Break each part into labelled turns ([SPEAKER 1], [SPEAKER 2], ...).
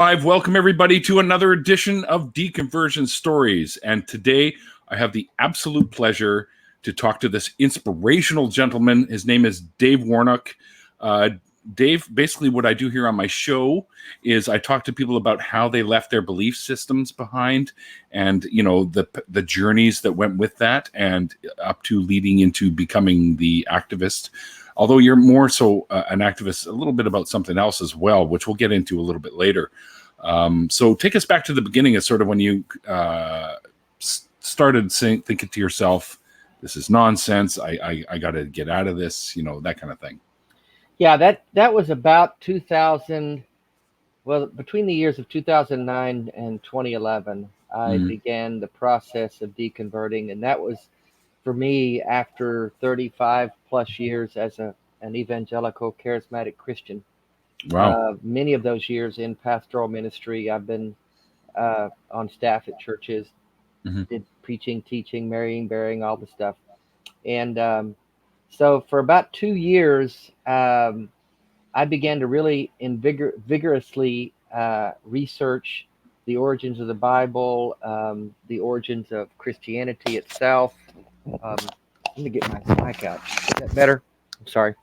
[SPEAKER 1] Welcome everybody to another edition of Deconversion Stories. And today I have the absolute pleasure to talk to this inspirational gentleman. His name is Dave Warnock. Dave, basically what I do here on my show is I talk to people about how they left their belief systems behind and, you know, the journeys that went with that and up to leading into becoming the activist. Although you're more so an activist, a little bit about something else as well, which we'll get into a little bit later. So take us back to the beginning of sort of when you started thinking to yourself, this is nonsense. I got to get out of this, you know, that kind of thing.
[SPEAKER 2] Yeah, that was about 2000. Well, between the years of 2009 and 2011, I began the process of deconverting. And that was for me after 35 plus years as an evangelical charismatic Christian.
[SPEAKER 1] Wow.
[SPEAKER 2] Many of those years in pastoral ministry. I've been on staff at churches, did preaching, teaching, marrying, burying, all the stuff. And so for about 2 years, I began to really vigorously research the origins of the Bible, the origins of Christianity itself. Let me get my mic out. Is that better? I'm sorry.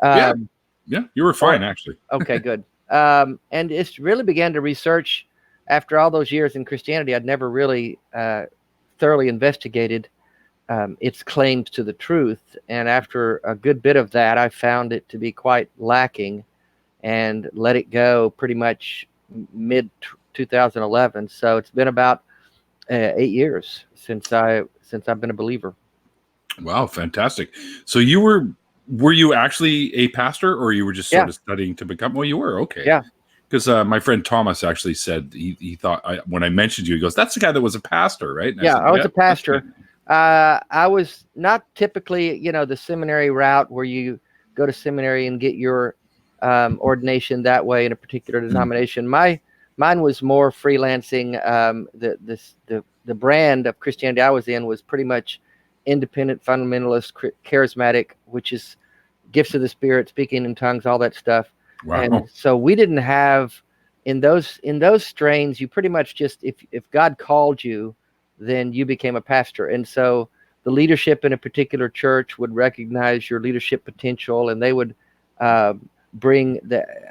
[SPEAKER 1] Yeah, you were fine, actually.
[SPEAKER 2] Okay, good. And it's really began to research after all those years in Christianity. I'd never really thoroughly investigated its claims to the truth. And after a good bit of that, I found it to be quite lacking and let it go pretty much mid 2011. So it's been about 8 years since I've been a believer.
[SPEAKER 1] Wow, fantastic. So were you actually a pastor, or you were just sort of studying to become? Well, you were, okay.
[SPEAKER 2] Yeah.
[SPEAKER 1] Because my friend Thomas actually said he thought when I mentioned you, he goes, "That's the guy that was a pastor, right?" And
[SPEAKER 2] I was a pastor. I was not typically, the seminary route where you go to seminary and get your ordination that way in a particular denomination. Mine was more freelancing. The brand of Christianity I was in was pretty much independent, fundamentalist, charismatic, which is gifts of the Spirit, speaking in tongues, all that stuff.
[SPEAKER 1] Wow.
[SPEAKER 2] And so we didn't have in those strains. You pretty much just if God called you, then you became a pastor. And so the leadership in a particular church would recognize your leadership potential, and they would bring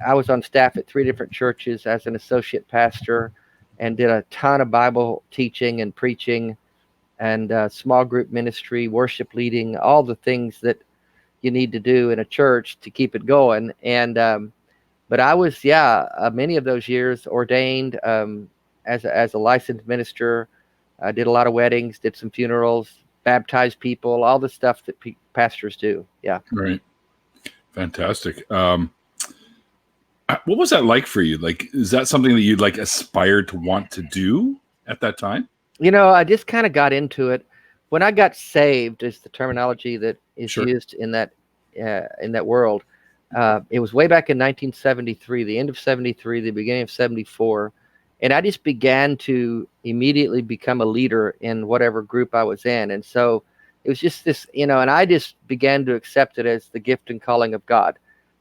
[SPEAKER 2] I was on staff at 3 different churches as an associate pastor and did a ton of Bible teaching and preaching and small group ministry, worship leading, all the things that you need to do in a church to keep it going. And but I was, many of those years ordained as a licensed minister. I did a lot of weddings, did some funerals, baptized people, all the stuff that pastors do. Yeah.
[SPEAKER 1] Right. Fantastic. What was that like for you? Like, is that something that you'd aspired to want to do at that time?
[SPEAKER 2] I just kind of got into it. When I got saved, is the terminology that is used in that world. It was way back in 1973, the end of 73, the beginning of 74. And I just began to immediately become a leader in whatever group I was in. And so it was just this, and I just began to accept it as the gift and calling of God.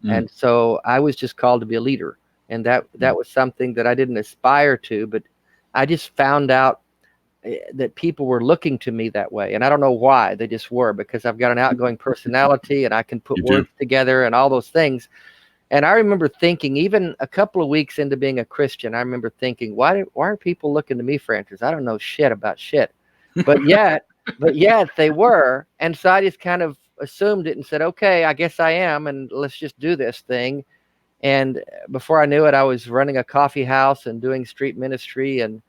[SPEAKER 2] And so I was just called to be a leader. And that was something that I didn't aspire to, but I just found out that people were looking to me that way. And I don't know why, they just were, because I've got an outgoing personality and I can put words together and all those things. And I remember thinking, even a couple of weeks into being a Christian, I remember thinking, why are people looking to me for answers? I don't know shit about shit. But yet they were. And so I just kind of assumed it and said, okay, I guess I am, and let's just do this thing. And before I knew it, I was running a coffee house and doing street ministry and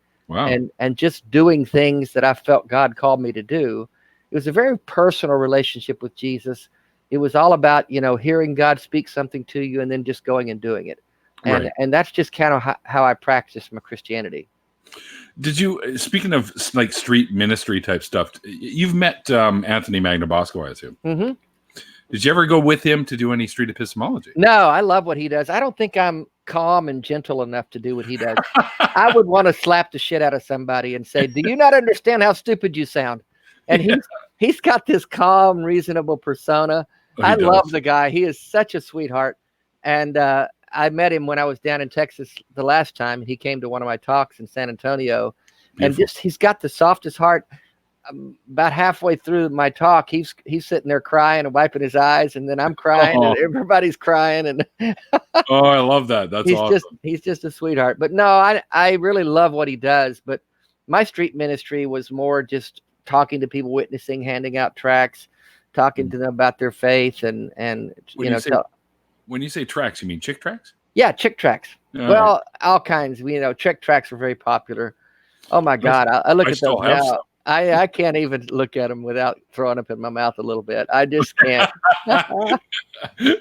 [SPEAKER 2] just doing things that I felt God called me to do. It was a very personal relationship with Jesus. It was all about, hearing God speak something to you and then just going and doing it. And that's just kind of how I practice my Christianity.
[SPEAKER 1] Did you, speaking of like street ministry type stuff, you've met Anthony Magnabosco, I assume.
[SPEAKER 2] Mm-hmm.
[SPEAKER 1] Did you ever go with him to do any street epistemology?
[SPEAKER 2] No, I love what he does. I don't think I'm calm and gentle enough to do what he does. I would want to slap the shit out of somebody and say, do you not understand how stupid you sound? And he's got this calm, reasonable persona. I love the guy. He is such a sweetheart. And I met him when I was down in Texas the last time. He came to one of my talks in San Antonio, and he's got the softest heart. About halfway through my talk, he's sitting there crying and wiping his eyes, and then I'm crying, and everybody's crying, and
[SPEAKER 1] oh, I love that. That's awesome.
[SPEAKER 2] He's just a sweetheart. But no, I really love what he does. But my street ministry was more just talking to people, witnessing, handing out tracts, talking to them about their faith, and
[SPEAKER 1] when you say tracts, you mean chick tracts?
[SPEAKER 2] Yeah, chick tracts. Well, all kinds. Chick tracts are very popular. Oh my God, I look at those now. I can't even look at them without throwing up in my mouth a little bit. I just can't.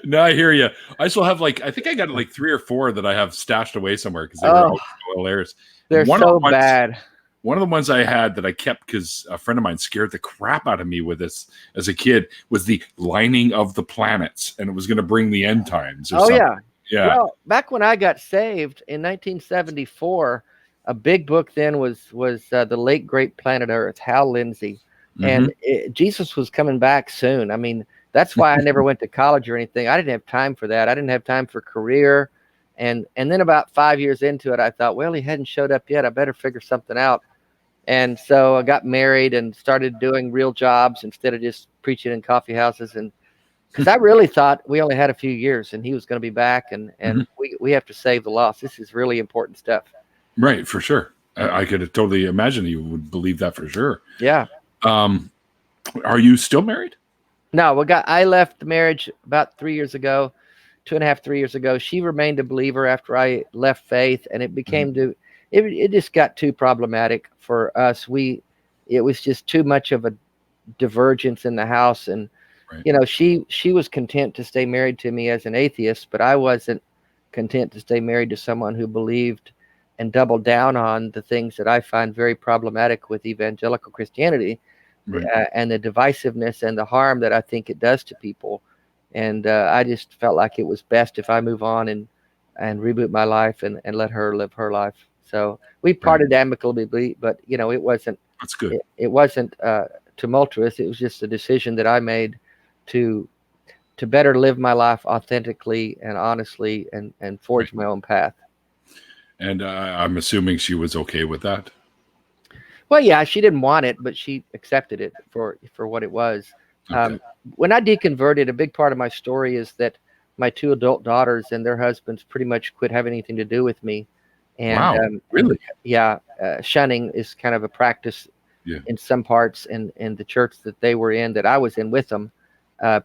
[SPEAKER 1] No, I hear you. I still have I think I got 3 or 4 that I have stashed away somewhere because they were hilarious.
[SPEAKER 2] They're so bad.
[SPEAKER 1] One of the ones I had that I kept because a friend of mine scared the crap out of me with this as a kid was the lining of the planets, and it was going to bring the end times. Or something. Yeah.
[SPEAKER 2] Well, back when I got saved in 1974. A big book then was The Late Great Planet Earth, Hal Lindsey. And Jesus was coming back soon. I mean, that's why I never went to college or anything. I didn't have time for that. I didn't have time for career. And then about 5 years into it, I thought, well, he hadn't showed up yet. I better figure something out. And so I got married and started doing real jobs instead of just preaching in coffee houses. And because I really thought we only had a few years and he was going to be back. And we have to save the lost. This is really important stuff.
[SPEAKER 1] Right, for sure. I could totally imagine you would believe that for sure.
[SPEAKER 2] Yeah.
[SPEAKER 1] Are you still married?
[SPEAKER 2] No, I left the marriage about 3 years ago, 2.5, 3 years ago. She remained a believer after I left faith, and it became it just got too problematic for us. It was just too much of a divergence in the house, and she was content to stay married to me as an atheist, but I wasn't content to stay married to someone who believed and double down on the things that I find very problematic with evangelical Christianity, and the divisiveness and the harm that I think it does to people. And I just felt like it was best if I move on and reboot my life and let her live her life. So we parted amicably, but it wasn't.
[SPEAKER 1] That's good.
[SPEAKER 2] It wasn't tumultuous. It was just a decision that I made to better live my life authentically and honestly and forge my own path. And
[SPEAKER 1] I'm assuming she was okay with that.
[SPEAKER 2] Well, yeah, she didn't want it, but she accepted it for what it was. Okay. When I deconverted, a big part of my story is that my 2 adult daughters and their husbands pretty much quit having anything to do with me. And,
[SPEAKER 1] wow, really?
[SPEAKER 2] Yeah, shunning is kind of a practice in some parts, and the church that they were in, that I was in with them,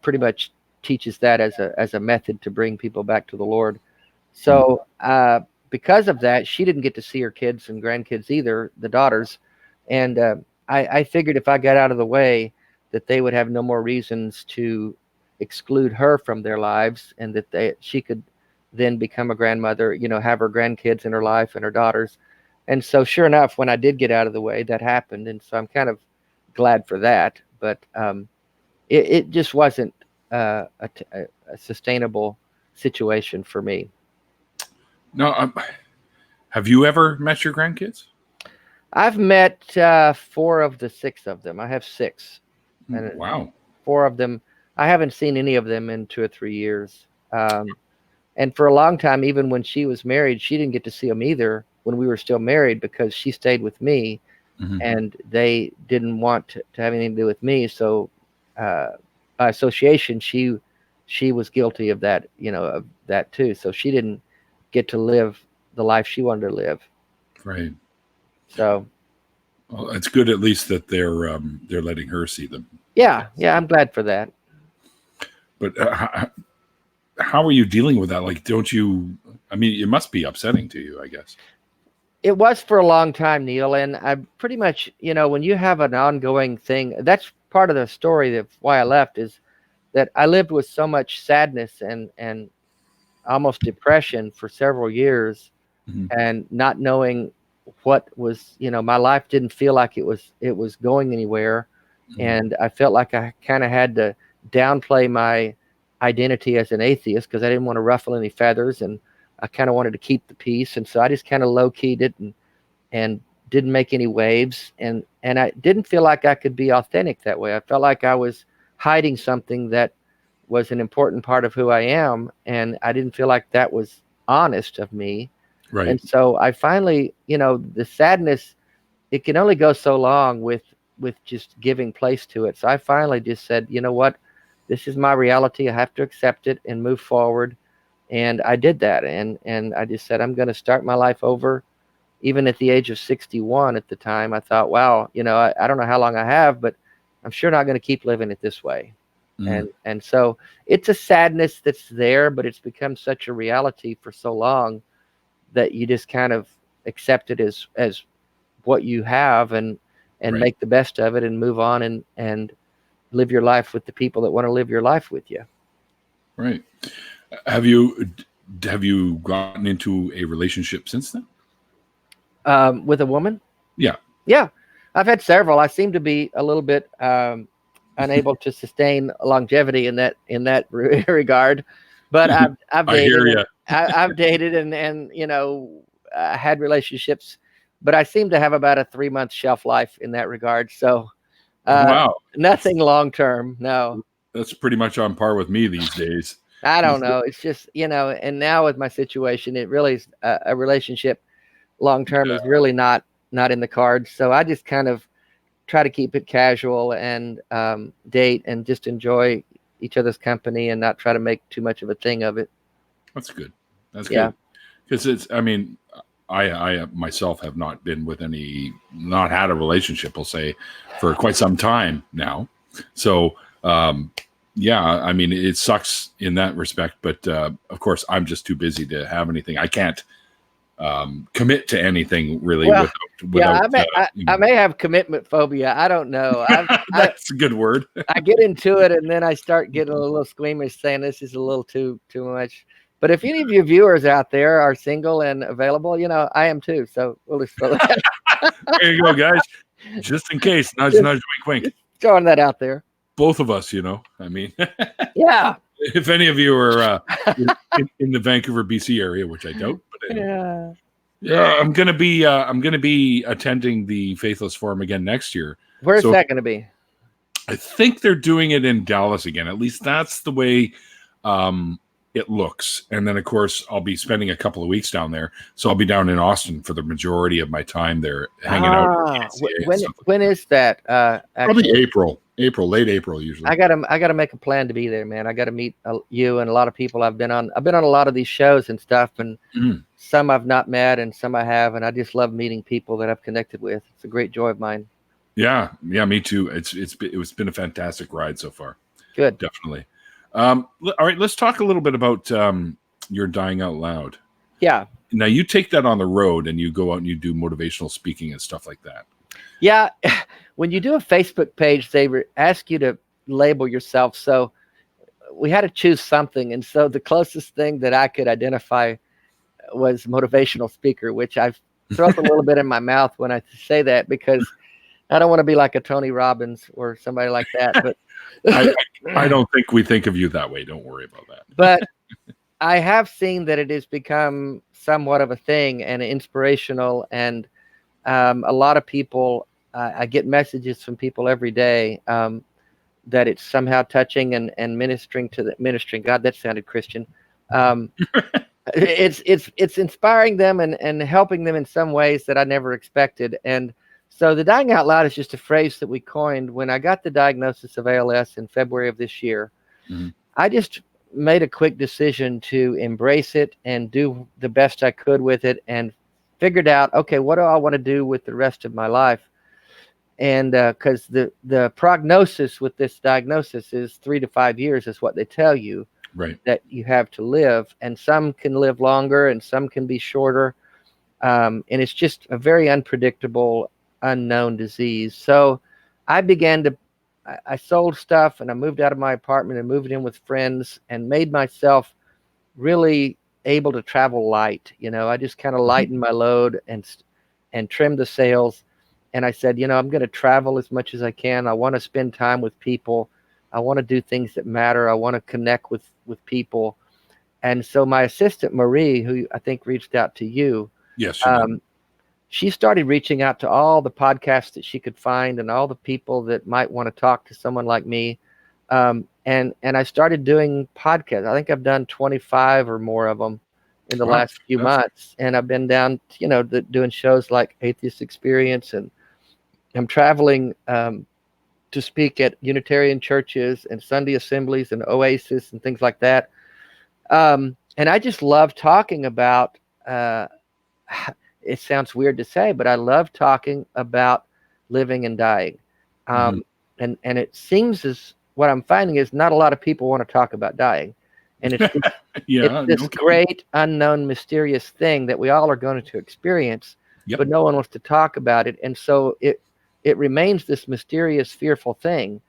[SPEAKER 2] pretty much teaches that as a method to bring people back to the Lord. So because of that, she didn't get to see her kids and grandkids either, the daughters. And I figured if I got out of the way, that they would have no more reasons to exclude her from their lives, and that she could then become a grandmother, have her grandkids in her life and her daughters. And so sure enough, when I did get out of the way, that happened. And so I'm kind of glad for that. But it just wasn't a sustainable situation for me.
[SPEAKER 1] No, have you ever met your grandkids?
[SPEAKER 2] I've met 4 of the 6 of them. I have 6. And
[SPEAKER 1] wow.
[SPEAKER 2] 4 of them, I haven't seen any of them in 2 or 3 years. And for a long time, even when she was married, she didn't get to see them either when we were still married, because she stayed with me and they didn't want to have anything to do with me. So by association, she was guilty of that, of that too. So she didn't get to live the life she wanted to live.
[SPEAKER 1] Right.
[SPEAKER 2] So,
[SPEAKER 1] well, it's good at least that they're letting her see them.
[SPEAKER 2] Yeah, I'm glad for that.
[SPEAKER 1] But how are you dealing with that? Like, don't you? I mean, it must be upsetting to you, I guess.
[SPEAKER 2] It was for a long time, Neil, and I pretty much, when you have an ongoing thing, that's part of the story of why I left, is that I lived with so much sadness and almost depression for several years, and not knowing what was, my life didn't feel like it was going anywhere. And I felt like I kind of had to downplay my identity as an atheist because I didn't want to ruffle any feathers, and I kind of wanted to keep the peace. And so I just kind of low-keyed it and didn't make any waves. And I didn't feel like I could be authentic that way. I felt like I was hiding something that was an important part of who I am. And I didn't feel like that was honest of me.
[SPEAKER 1] Right.
[SPEAKER 2] And so I finally, the sadness, it can only go so long with just giving place to it. So I finally just said, you know what, this is my reality. I have to accept it and move forward. And I did that. And I just said, I'm going to start my life over. Even at the age of 61 at the time, I thought, wow, I don't know how long I have, but I'm sure not going to keep living it this way. And so it's a sadness that's there, but it's become such a reality for so long that you just kind of accept it as what you have and
[SPEAKER 1] Right.
[SPEAKER 2] make the best of it and move on and live your life with the people that want to live your life with you.
[SPEAKER 1] Right. Have you gotten into a relationship since then?
[SPEAKER 2] With a woman?
[SPEAKER 1] Yeah.
[SPEAKER 2] Yeah. I've had several. I seem to be a little bit unable to sustain longevity in that regard, but I've dated. I've dated and had relationships, but I seem to have about a 3-month shelf life in that regard. So,
[SPEAKER 1] wow,
[SPEAKER 2] nothing long term. No,
[SPEAKER 1] that's pretty much on par with me these days.
[SPEAKER 2] I don't know. It's just and now with my situation, it really is a relationship long term is really not in the cards. So I just kind of try to keep it casual and date and just enjoy each other's company and not try to make too much of a thing of it.
[SPEAKER 1] That's good. That's good. Because I myself have not been with not had a relationship, we'll say, for quite some time now. So, it sucks in that respect, but of course I'm just too busy to have anything. I can't commit to anything really without
[SPEAKER 2] I may have commitment phobia. I don't know.
[SPEAKER 1] That's a good word.
[SPEAKER 2] I get into it and then I start getting a little squeamish saying this is a little too much. But if any of you viewers out there are single and available, I am too. So we'll just throw that.
[SPEAKER 1] There you go, guys. Just in case. Nudge, nudge, wink, wink.
[SPEAKER 2] Throwing that out there.
[SPEAKER 1] Both of us, yeah. If any of you are in the Vancouver, BC area, which I doubt, but anyway. Yeah, I'm gonna be attending the Faithless Forum again next year.
[SPEAKER 2] Where's that gonna be?
[SPEAKER 1] I think they're doing it in Dallas again. At least that's the way it looks. And then, of course, I'll be spending a couple of weeks down there. So I'll be down in Austin for the majority of my time there, hanging out.
[SPEAKER 2] When is that?
[SPEAKER 1] Probably late April usually.
[SPEAKER 2] I gotta make a plan to be there, man. I gotta meet you and a lot of people. I've been on a lot of these shows and stuff, and some I've not met and some I have, and I just love meeting people that I've connected with. It's a great joy of mine.
[SPEAKER 1] Yeah, me too. It's been a fantastic ride so far.
[SPEAKER 2] Good,
[SPEAKER 1] definitely. All right, let's talk a little bit about your Dying Out Loud.
[SPEAKER 2] Yeah.
[SPEAKER 1] Now you take that on the road and you go out and you do motivational speaking and stuff like that.
[SPEAKER 2] Yeah. When you do a Facebook page, they ask you to label yourself. So we had to choose something. And so the closest thing that I could identify was motivational speaker, which I've thrown a little bit in my mouth when I say that, because I don't want to be like a Tony Robbins or somebody like that. But
[SPEAKER 1] I don't think we think of you that way. Don't worry about that.
[SPEAKER 2] But I have seen that it has become somewhat of a thing and inspirational. And a lot of people, I get messages from people every day that it's somehow touching and ministering. God, that sounded Christian. It's inspiring them and helping them in some ways that I never expected. And so the Dying Out Loud is just a phrase that we coined when I got the diagnosis of ALS in February of this year. Mm-hmm. I just made a quick decision to embrace it and do the best I could with it, and figured out, okay, what do I want to do with the rest of my life? And because the prognosis with this diagnosis is 3 to 5 years is what they tell you,
[SPEAKER 1] right,
[SPEAKER 2] that you have to live. And some can live longer and some can be shorter. And it's just a very unpredictable, unknown disease. So I sold stuff and I moved out of my apartment and moved in with friends and made myself really able to travel light. I just kind of lightened my load and trimmed the sails. And I said, I'm going to travel as much as I can. I want to spend time with people. I want to do things that matter. I want to connect with people. And so my assistant, Marie, who I think reached out to you.
[SPEAKER 1] Yes.
[SPEAKER 2] She started reaching out to all the podcasts that she could find and all the people that might want to talk to someone like me. And I started doing podcasts. I think I've done 25 or more of them in the
[SPEAKER 1] Wow,
[SPEAKER 2] last few months. And I've been down, doing shows like Atheist Experience, and I'm traveling to speak at Unitarian churches and Sunday assemblies and Oasis and things like that. And I just love talking about, it sounds weird to say, but I love talking about living and dying. And it seems as what I'm finding is not a lot of people want to talk about dying. And it's this great, unknown, mysterious thing that we all are going to experience, but no one wants to talk about it. And so it remains this mysterious, fearful thing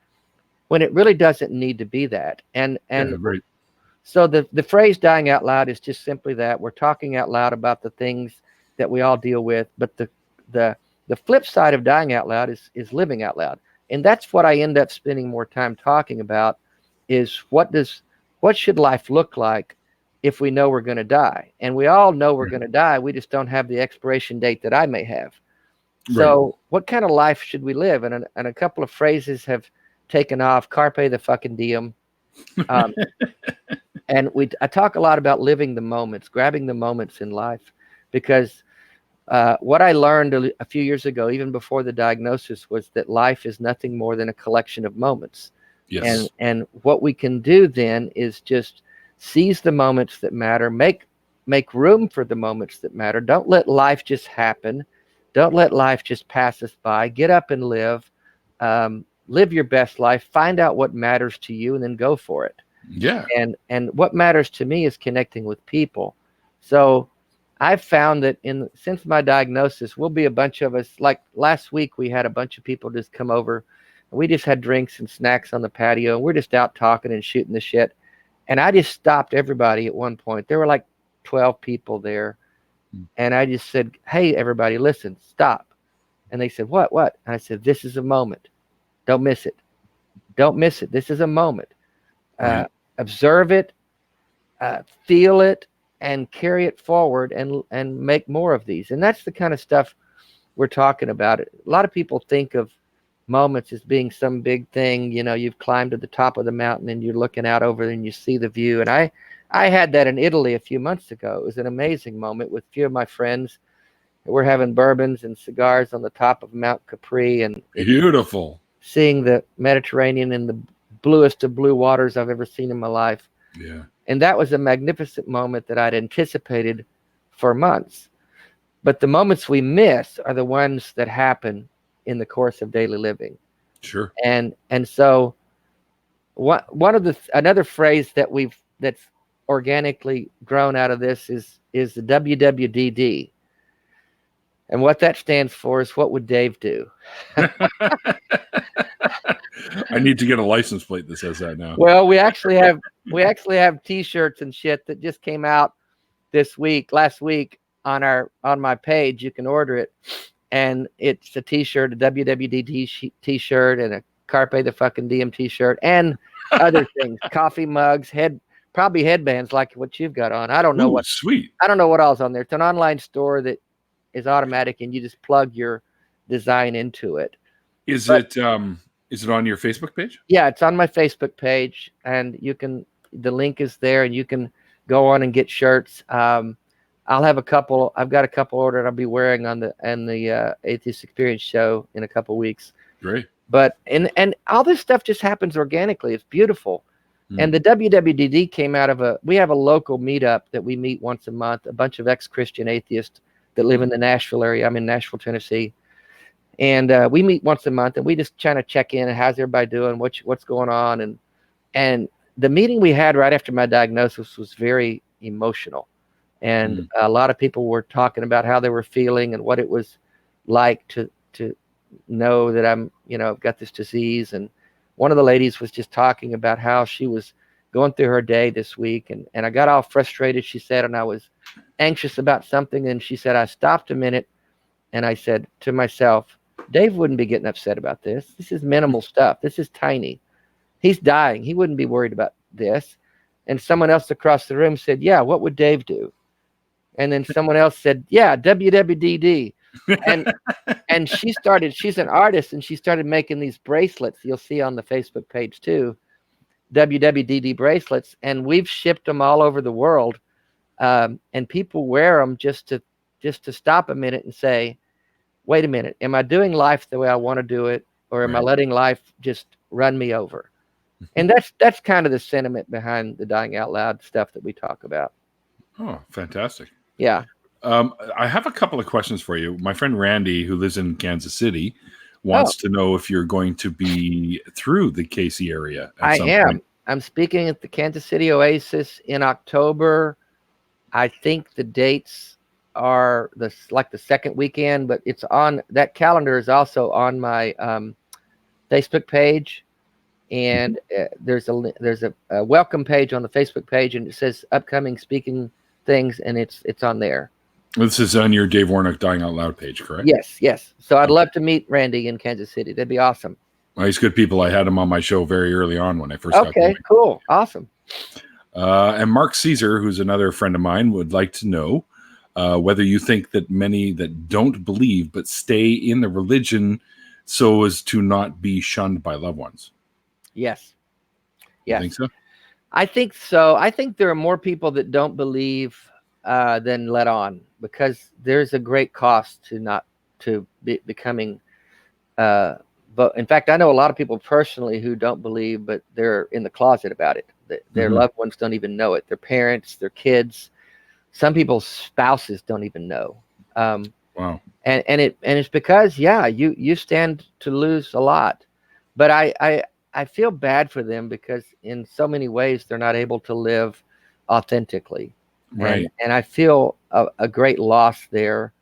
[SPEAKER 2] when it really doesn't need to be that. And
[SPEAKER 1] right.
[SPEAKER 2] So the phrase dying out loud is just simply that. We're talking out loud about the things that we all deal with. But the flip side of dying out loud is living out loud. And that's what I end up spending more time talking about, is what should life look like if we know we're going to die? And we all know we're going to die. We just don't have the expiration date that I may have. So what kind of life should we live? And a couple of phrases have taken off. Carpe the fucking diem. And I talk a lot about living the moments, grabbing the moments in life, because what I learned a few years ago, even before the diagnosis, was that life is nothing more than a collection of moments.
[SPEAKER 1] Yes.
[SPEAKER 2] And what we can do then is just seize the moments that matter, make room for the moments that matter. Don't let life just happen. Don't let life just pass us by. Get up and live. Live your best life. Find out what matters to you, and then go for it.
[SPEAKER 1] Yeah.
[SPEAKER 2] And what matters to me is connecting with people. So I've found that since my diagnosis, we'll be a bunch of us. Like last week, we had a bunch of people just come over. And we just had drinks and snacks on the patio. And we're just out talking and shooting the shit. And I just stopped everybody at one point. There were like 12 people there. And I just said, hey, everybody, listen, stop. And they said, what? And I said, this is a moment. Don't miss it. Don't miss it. This is a moment. Observe it, feel it, and carry it forward, and make more of these. And that's the kind of stuff we're talking about. A lot of people think of moments as being some big thing. You've climbed to the top of the mountain and you're looking out over and you see the view. And I had that in Italy a few months ago. It was an amazing moment with a few of my friends. We're having bourbons and cigars on the top of Mount Capri, and
[SPEAKER 1] beautiful,
[SPEAKER 2] seeing the Mediterranean in the bluest of blue waters I've ever seen in my life.
[SPEAKER 1] Yeah.
[SPEAKER 2] And that was a magnificent moment that I'd anticipated for months. But the moments we miss are the ones that happen in the course of daily living.
[SPEAKER 1] Sure.
[SPEAKER 2] And so another phrase that's organically grown out of this is the WWDD. And what that stands for is, what would Dave do?
[SPEAKER 1] I need to get a license plate that says that now.
[SPEAKER 2] Well, we actually have T-shirts and shit that just came out last week on my page. You can order it, and it's a T-shirt, a WWD T-shirt, and a Carpe the fucking Diem T-shirt, and other things, coffee mugs, probably headbands like what you've got on. I don't know
[SPEAKER 1] sweet.
[SPEAKER 2] I don't know what all's on there. It's an online store that is automatic, and you just plug your design into it.
[SPEAKER 1] Is it on your Facebook page?
[SPEAKER 2] Yeah, it's on my Facebook page, and the link is there, and you can go on and get shirts. I've got a couple ordered I'll be wearing on the Atheist Experience show in a couple weeks.
[SPEAKER 1] Great.
[SPEAKER 2] But and all this stuff just happens organically. It's beautiful. And the WWDD came out of we have a local meetup that we meet once a month, a bunch of ex-Christian atheists that live in the Nashville area. I'm in Nashville, Tennessee. And we meet once a month, and we just try to check in and how's everybody doing, what's going on. And the meeting we had right after my diagnosis was very emotional. And a lot of people were talking about how they were feeling and what it was like to know that I've got this disease. And one of the ladies was just talking about how she was going through her day this week. And I got all frustrated, she said, and I was anxious about something. And she said, I stopped a minute and I said to myself, Dave wouldn't be getting upset about this. This is minimal stuff. This is tiny. He's dying. He wouldn't be worried about this. And someone else across the room said, yeah, what would Dave do? And then someone else said, yeah, WWDD. And she's an artist, and she started making these bracelets. You'll see on the Facebook page too, WWDD bracelets. And we've shipped them all over the world. and people wear them just to stop a minute and say, wait a minute, am I doing life the way I want to do it, or am I letting life just run me over? And that's kind of the sentiment behind the dying out loud stuff that we talk about.
[SPEAKER 1] Oh, fantastic.
[SPEAKER 2] Yeah.
[SPEAKER 1] I have a couple of questions for you. My friend Randy, who lives in Kansas City, wants to know if you're going to be through the Casey area at some point.
[SPEAKER 2] I'm speaking at the Kansas City Oasis in October. I think the dates are the second weekend, but it's on that calendar is also on my Facebook page, and there's a welcome page on the Facebook page, and it says upcoming speaking things, and it's on there.
[SPEAKER 1] This is on your Dave Warnock Dying Out Loud page, correct?
[SPEAKER 2] Yes. So I'd love to meet Randy in Kansas City. That'd be awesome.
[SPEAKER 1] Well, he's good people. I had him on my show very early on when I first got going.
[SPEAKER 2] Okay, cool. Awesome.
[SPEAKER 1] And Mark Caesar, who's another friend of mine, would like to know whether you think that many that don't believe but stay in the religion so as to not be shunned by loved ones.
[SPEAKER 2] Yes.
[SPEAKER 1] You think so?
[SPEAKER 2] I think so. I think there are more people that don't believe than let on, because there's a great cost to becoming. But in fact, I know a lot of people personally who don't believe, but they're in the closet about it. Their loved ones don't even know it. Their parents, their kids, some people's spouses don't even know.
[SPEAKER 1] Wow.
[SPEAKER 2] And it's because, you stand to lose a lot. But I feel bad for them, because in so many ways they're not able to live authentically.
[SPEAKER 1] Right.
[SPEAKER 2] And I feel a great loss there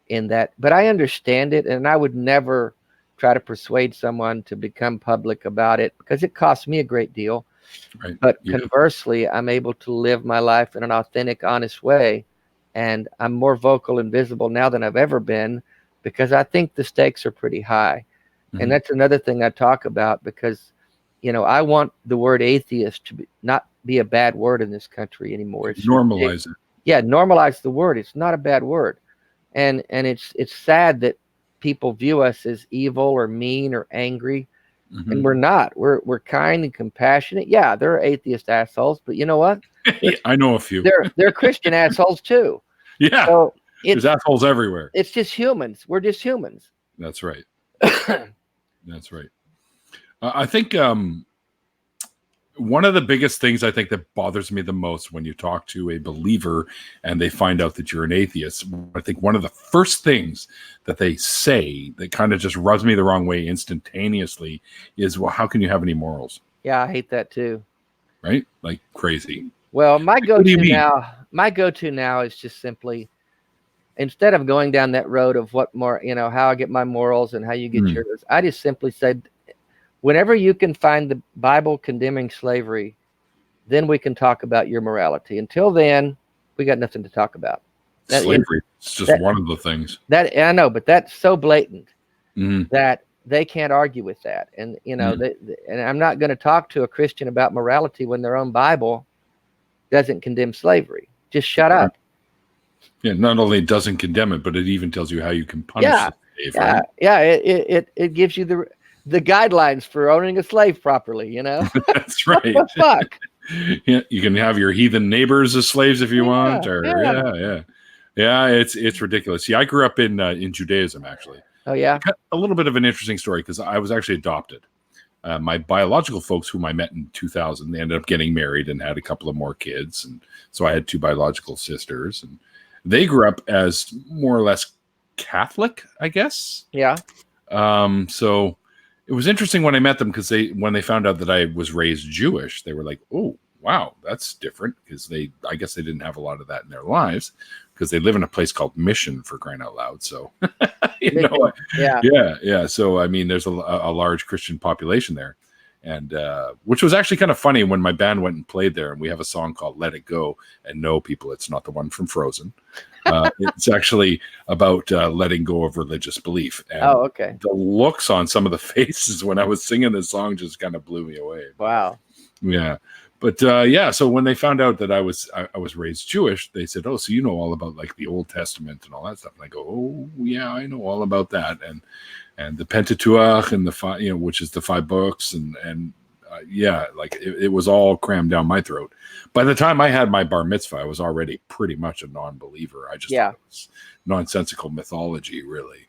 [SPEAKER 2] in that. But I understand it, and I would never try to persuade someone to become public about it, because it costs me a great deal.
[SPEAKER 1] Right.
[SPEAKER 2] But conversely, I'm able to live my life in an authentic, honest way. And I'm more vocal and visible now than I've ever been, because I think the stakes are pretty high. And that's another thing I talk about, because, I want the word atheist to not be a bad word in this country anymore.
[SPEAKER 1] Normalize it.
[SPEAKER 2] Yeah, normalize the word. It's not a bad word. And it's sad that people view us as evil or mean or angry. And we're not. We're kind and compassionate. Yeah, there are atheist assholes, but you know what?
[SPEAKER 1] I know a few.
[SPEAKER 2] They're Christian assholes too.
[SPEAKER 1] Yeah. So there's assholes everywhere.
[SPEAKER 2] It's just humans. We're just humans.
[SPEAKER 1] That's right. That's right. I think one of the biggest things I think that bothers me the most when you talk to a believer and they find out that you're an atheist, I think one of the first things that they say that kind of just rubs me the wrong way instantaneously is, well, how can you have any morals?
[SPEAKER 2] Yeah, I hate that too.
[SPEAKER 1] Right? Like crazy.
[SPEAKER 2] Well, my go-to now is just simply, instead of going down that road of what more, how I get my morals and how you get yours, I just simply say, whenever you can find the Bible condemning slavery, then we can talk about your morality. Until then, we got nothing to talk about.
[SPEAKER 1] Slavery. It's just one of the things.
[SPEAKER 2] That I know, but that's so blatant that they can't argue with that. And, and I'm not going to talk to a Christian about morality when their own Bible doesn't condemn slavery. Just shut up.
[SPEAKER 1] Yeah, not only doesn't condemn it, but it even tells you how you can punish the slave.
[SPEAKER 2] Yeah,
[SPEAKER 1] right?
[SPEAKER 2] Yeah. It gives you the guidelines for owning a slave properly,
[SPEAKER 1] That's right.
[SPEAKER 2] What the fuck?
[SPEAKER 1] Yeah, you can have your heathen neighbors as slaves if you want, or it's ridiculous. See, I grew up in Judaism, actually.
[SPEAKER 2] Oh yeah,
[SPEAKER 1] a little bit of an interesting story, because I was actually adopted. My biological folks, whom I met in 2000, they ended up getting married and had a couple of more kids, and so I had two biological sisters, and they grew up as more or less Catholic, I guess.
[SPEAKER 2] Yeah.
[SPEAKER 1] So it was interesting when I met them, because when they found out that I was raised Jewish, they were like, "Oh, wow, that's different," because I guess they didn't have a lot of that in their lives, because they live in a place called Mission, for crying out loud. So, yeah. So I mean, there's a large Christian population there, and which was actually kind of funny when my band went and played there, and we have a song called "Let It Go." And no, people, it's not the one from Frozen. It's actually about letting go of religious belief. And
[SPEAKER 2] okay.
[SPEAKER 1] The looks on some of the faces when I was singing this song just kind of blew me away.
[SPEAKER 2] Wow.
[SPEAKER 1] Yeah. But so when they found out that I was raised Jewish, they said, "Oh, so you know all about like the Old Testament and all that stuff." And I go, "Oh, yeah, I know all about that." And the Pentateuch and the five, which is the 5 books, and yeah, like it was all crammed down my throat. By the time I had my bar mitzvah, I was already pretty much a non-believer. I just thought it was nonsensical mythology, really.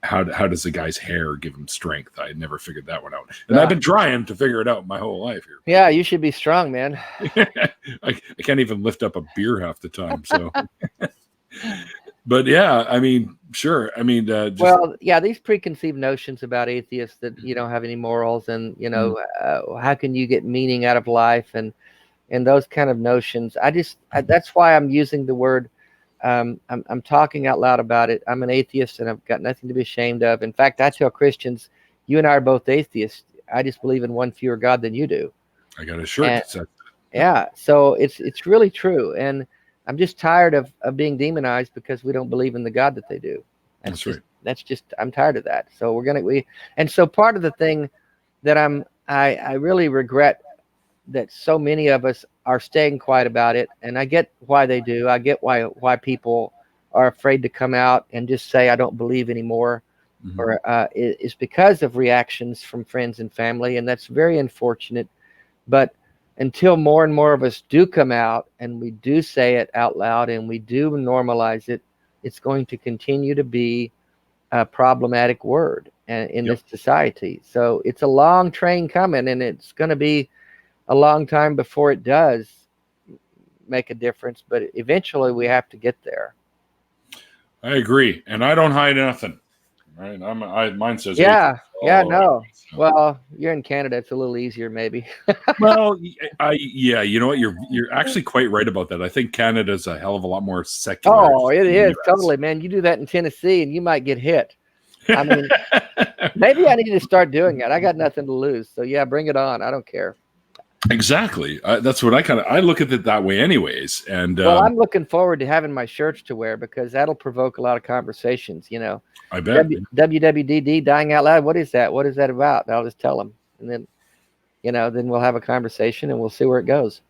[SPEAKER 1] How does the guy's hair give him strength? I never figured that one out, and I've been trying to figure it out my whole life here.
[SPEAKER 2] Yeah, you should be strong, man.
[SPEAKER 1] I can't even lift up a beer half the time. So, but yeah, I mean, sure. I mean,
[SPEAKER 2] these preconceived notions about atheists that you don't have any morals, and how can you get meaning out of life, and those kind of notions. That's why I'm using the word. I'm talking out loud about it. I'm an atheist, and I've got nothing to be ashamed of. In fact, I tell Christians, you and I are both atheists. I just believe in one fewer God than you do.
[SPEAKER 1] I got a shirt.
[SPEAKER 2] So it's really true, and I'm just tired of being demonized because we don't believe in the God that they do.
[SPEAKER 1] That's right.
[SPEAKER 2] That's just I'm tired of that. So so part of the thing that I really regret that so many of us are staying quiet about it, and I get why they do. I get why people are afraid to come out and just say I don't believe anymore, or it's because of reactions from friends and family, and that's very unfortunate. But until more and more of us do come out and we do say it out loud and we do normalize it, it's going to continue to be a problematic word in this society. So it's a long train coming, and it's going to be a long time before it does make a difference, but eventually we have to get there.
[SPEAKER 1] I agree, and I don't hide nothing. Right? Mine says
[SPEAKER 2] no. Well, you're in Canada; it's a little easier, maybe.
[SPEAKER 1] Well, you know what? You're actually quite right about that. I think Canada's a hell of a lot more secular.
[SPEAKER 2] Oh, it is totally, man. You do that in Tennessee, and you might get hit. I mean, maybe I need to start doing it. I got nothing to lose, so yeah, bring it on. I don't care.
[SPEAKER 1] Exactly. That's what I look at it that way anyways. And
[SPEAKER 2] I'm looking forward to having my shirts to wear because that'll provoke a lot of conversations,
[SPEAKER 1] I bet.
[SPEAKER 2] WWDD, dying out loud. What is that? What is that about? I'll just tell them. And then, then we'll have a conversation and we'll see where it goes.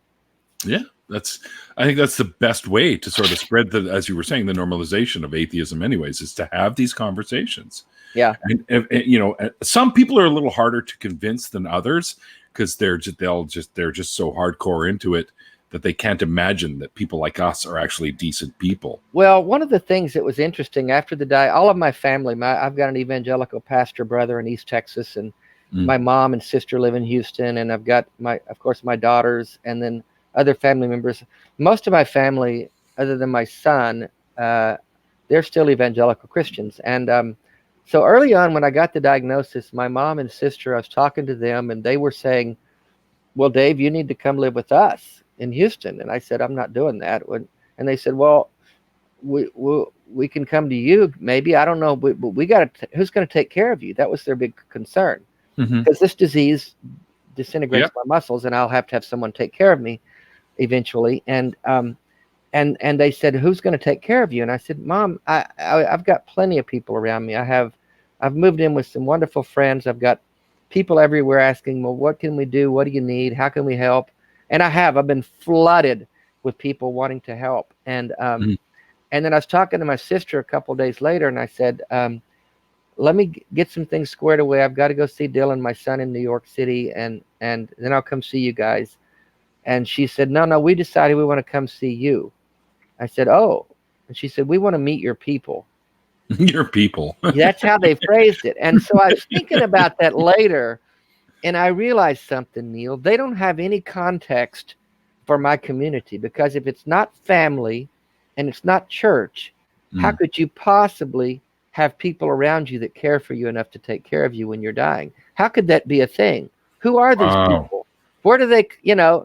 [SPEAKER 1] Yeah. I think that's the best way to sort of spread as you were saying, the normalization of atheism anyways, is to have these conversations.
[SPEAKER 2] Yeah.
[SPEAKER 1] And some people are a little harder to convince than others, because they're just so hardcore into it that they can't imagine that people like us are actually decent people.
[SPEAKER 2] Well, one of the things that was interesting after all of my family, I've got an evangelical pastor brother in East Texas, and my mom and sister live in Houston, and I've got of course, my daughters, and then other family members. Most of my family, other than my son, they're still evangelical Christians. And so early on, when I got the diagnosis, my mom and sister, I was talking to them, and they were saying, well, Dave, you need to come live with us in Houston. And I said, I'm not doing that. And they said, well, we can come to you, maybe. I don't know, but we got to, who's going to take care of you? That was their big concern, because this disease disintegrates my muscles, and I'll have to have someone take care of me eventually. And they said, who's going to take care of you? And I said, Mom, I've got plenty of people around me. I've moved in with some wonderful friends. I've got people everywhere asking, well, what can we do? What do you need? How can we help? And I've been flooded with people wanting to help. And then I was talking to my sister a couple of days later, and I said, let me get some things squared away. I've got to go see Dylan, my son, in New York City, and then I'll come see you guys. And she said, no, we decided we want to come see you. I said, oh. And she said, we want to meet your people.
[SPEAKER 1] Your people.
[SPEAKER 2] That's how they phrased it. And so I was thinking about that later, and I realized something, Neil. They don't have any context for my community, because if it's not family and it's not church, how could you possibly have people around you that care for you enough to take care of you when you're dying? How could that be a thing? Who are these people? Where do they,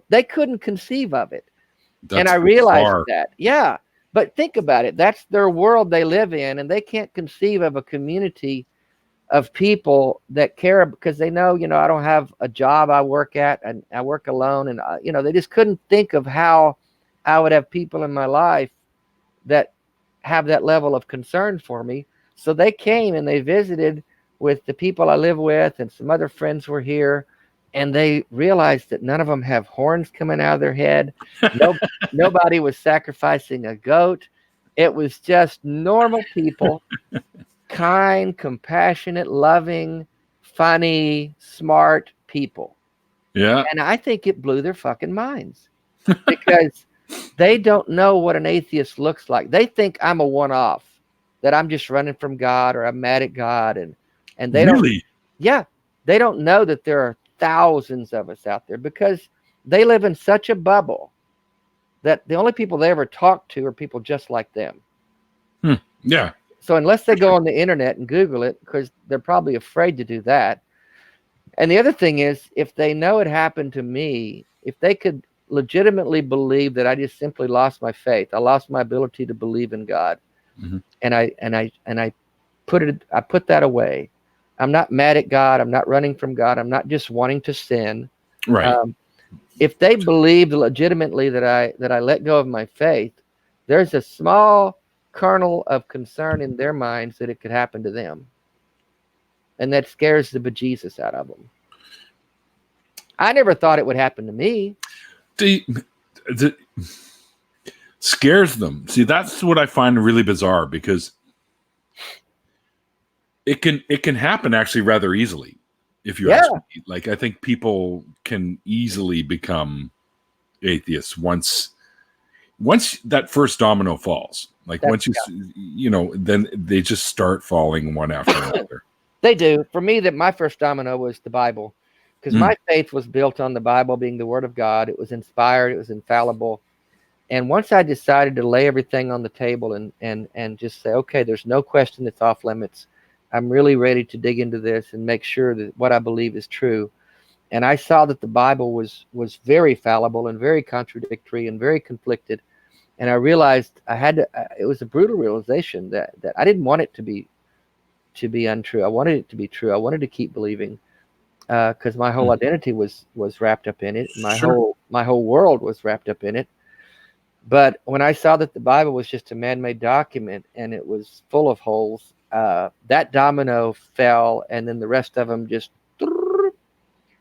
[SPEAKER 2] they couldn't conceive of it. And I realized that. Yeah. But think about it. That's their world they live in, and they can't conceive of a community of people that care, because they know, I don't have a job I work at, and I work alone. And, they just couldn't think of how I would have people in my life that have that level of concern for me. So they came and they visited with the people I live with, and some other friends were here. And they realized that none of them have horns coming out of their head. Nobody was sacrificing a goat. It was just normal people, kind, compassionate, loving, funny, smart people.
[SPEAKER 1] Yeah.
[SPEAKER 2] And I think it blew their fucking minds because they don't know what an atheist looks like. They think I'm a one-off, that I'm just running from God or I'm mad at God. And they
[SPEAKER 1] Really?
[SPEAKER 2] they don't know that there are thousands of us out there because they live in such a bubble that the only people they ever talk to are people just like them.
[SPEAKER 1] Yeah.
[SPEAKER 2] So unless they go on the internet and Google it, because they're probably afraid to do that. And the other thing is, if they know it happened to me, if they could legitimately believe that I just simply lost my faith, I lost my ability to believe in God, and I put that away. I'm not mad at God. I'm not running from God. I'm not just wanting to sin.
[SPEAKER 1] Right.
[SPEAKER 2] If they believed legitimately that I let go of my faith, there's a small kernel of concern in their minds that it could happen to them. And that scares the bejesus out of them. I never thought it would happen to me.
[SPEAKER 1] Scares them. See, that's what I find really bizarre, because it can happen actually rather easily. If you ask me, like, I think people can easily become atheists once that first domino falls. Like once then they just start falling one after another.
[SPEAKER 2] They do. For me, that my first domino was the Bible, because my faith was built on the Bible being the Word of God. It was inspired. It was infallible. And once I decided to lay everything on the table and just say, okay, there's no question that's off limits. I'm really ready to dig into this and make sure that what I believe is true. And I saw that the Bible was very fallible and very contradictory and very conflicted. And I realized it was a brutal realization that I didn't want it to be untrue. I wanted it to be true. I wanted to keep believing, because my whole identity was wrapped up in it. My whole world was wrapped up in it. But when I saw that the Bible was just a man-made document and it was full of holes, that domino fell, and then the rest of them just.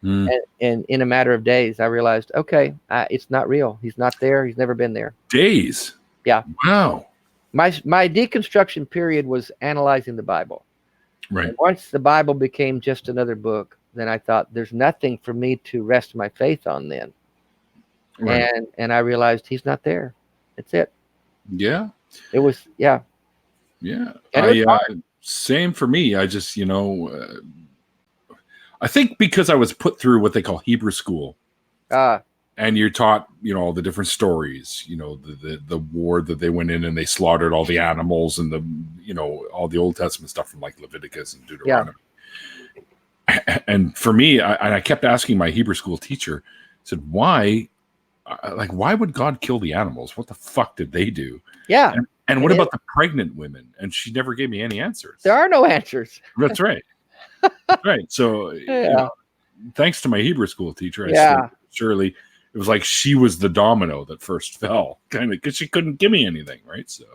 [SPEAKER 2] And in a matter of days, I realized, okay, it's not real. He's not there. He's never been there.
[SPEAKER 1] Days.
[SPEAKER 2] Yeah.
[SPEAKER 1] Wow.
[SPEAKER 2] My deconstruction period was analyzing the Bible.
[SPEAKER 1] Right.
[SPEAKER 2] And once the Bible became just another book, then I thought there's nothing for me to rest my faith on then. Right. And I realized he's not there. That's it.
[SPEAKER 1] Yeah.
[SPEAKER 2] It was, yeah.
[SPEAKER 1] Yeah.
[SPEAKER 2] And
[SPEAKER 1] same for me. I just, I think because I was put through what they call Hebrew school, and you're taught, all the different stories, the war that they went in and they slaughtered all the animals and all the Old Testament stuff from like Leviticus and Deuteronomy. Yeah. And for me, I kept asking my Hebrew school teacher, I said, why would God kill the animals? What the fuck did they do?
[SPEAKER 2] Yeah.
[SPEAKER 1] And what about the pregnant women? And she never gave me any answers.
[SPEAKER 2] There are no answers.
[SPEAKER 1] That's right. Right. So, thanks to my Hebrew school teacher, surely it was like she was the domino that first fell, kind of, because she couldn't give me anything. Right. So,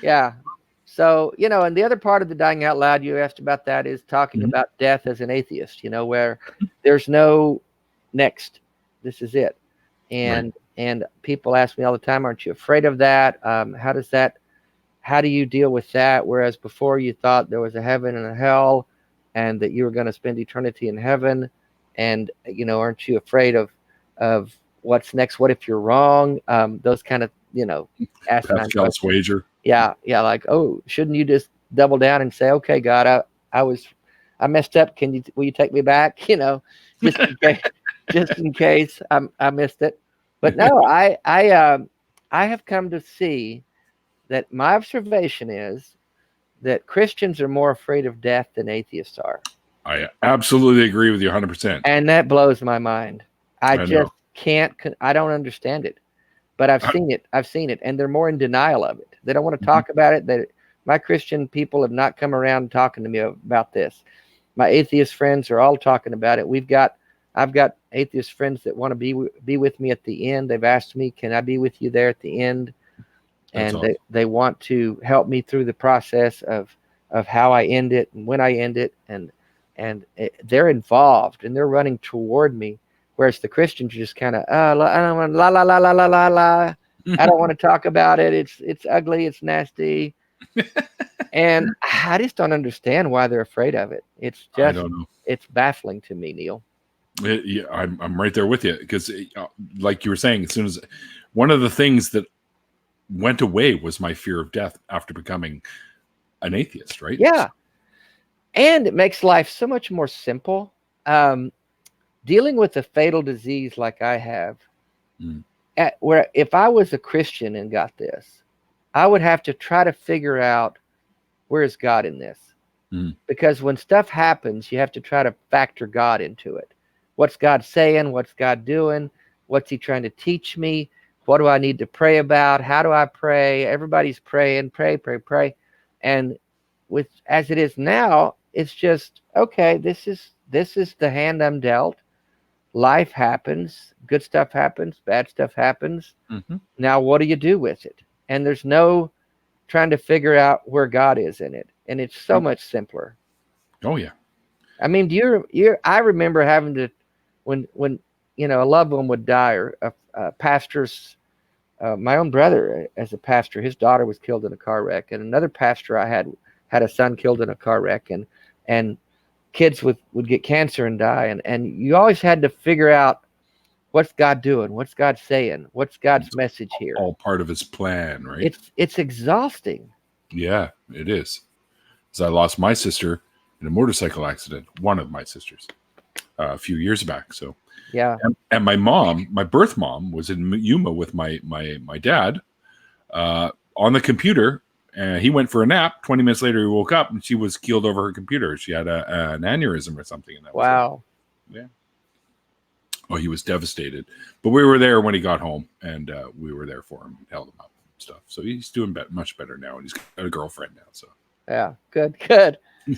[SPEAKER 2] yeah. So, and the other part of the Dying Out Loud, you asked about that, is talking about death as an atheist, where there's no next. This is it. And people ask me all the time, aren't you afraid of that? How do you deal with that? Whereas before you thought there was a heaven and a hell, and that you were going to spend eternity in heaven, and aren't you afraid of what's next? What if you're wrong? Those kind of
[SPEAKER 1] Pascal's wager.
[SPEAKER 2] Yeah, like, oh, shouldn't you just double down and say, okay, God, I messed up. Will you take me back? Just in case I missed it. But no, I have come to see that my observation is that Christians are more afraid of death than atheists are.
[SPEAKER 1] I absolutely agree with you 100%.
[SPEAKER 2] And that blows my mind. I just can't, I don't understand it, but I've seen it. And they're more in denial of it. They don't want to talk about it. My Christian people have not come around talking to me about this. My atheist friends are all talking about it. I've got atheist friends that want to be with me at the end. They've asked me, can I be with you there at the end? And awesome. They want to help me through the process of how I end it and when I end it. And they're involved and they're running toward me. Whereas the Christians are just kind of, I don't want la la la la la la la. I don't want to talk about it. It's ugly. It's nasty. And I just don't understand why they're afraid of it. It's just, it's baffling to me, Neil.
[SPEAKER 1] Yeah, I'm right there with you, because like you were saying, as soon as one of the things that went away was my fear of death after becoming an atheist, right?
[SPEAKER 2] Yeah. And it makes life so much more simple. Dealing with a fatal disease like I have, where if I was a Christian and got this, I would have to try to figure out, where is God in this? Because when stuff happens, you have to try to factor God into it. What's God saying? What's God doing? What's he trying to teach me? What do I need to pray about? How do I pray? Everybody's praying, pray. And with as it is now, it's just, okay, this is the hand I'm dealt. Life happens, good stuff happens, bad stuff happens. Now what do you do with it? And there's no trying to figure out where God is in it. And it's so much simpler.
[SPEAKER 1] Oh yeah.
[SPEAKER 2] I mean, I remember having to, when a loved one would die, or a pastor's, my own brother as a pastor, his daughter was killed in a car wreck, and another pastor I had a son killed in a car wreck, and kids would get cancer and die, and you always had to figure out, what's God doing? What's God saying? What's God's message here?
[SPEAKER 1] All part of his plan, right?
[SPEAKER 2] It's exhausting.
[SPEAKER 1] Yeah, it is. Because I lost my sister in a motorcycle accident, one of my sisters, a few years back. So
[SPEAKER 2] yeah,
[SPEAKER 1] and my mom, my birth mom, was in Yuma with my dad on the computer, and he went for a nap. 20 minutes later, he woke up and she was keeled over her computer. She had an aneurysm or something. And that
[SPEAKER 2] wow.
[SPEAKER 1] Yeah. Oh, he was devastated. But we were there when he got home, and we were there for him and held him up and stuff. So he's doing much better now, and he's got a girlfriend now. So
[SPEAKER 2] yeah, good.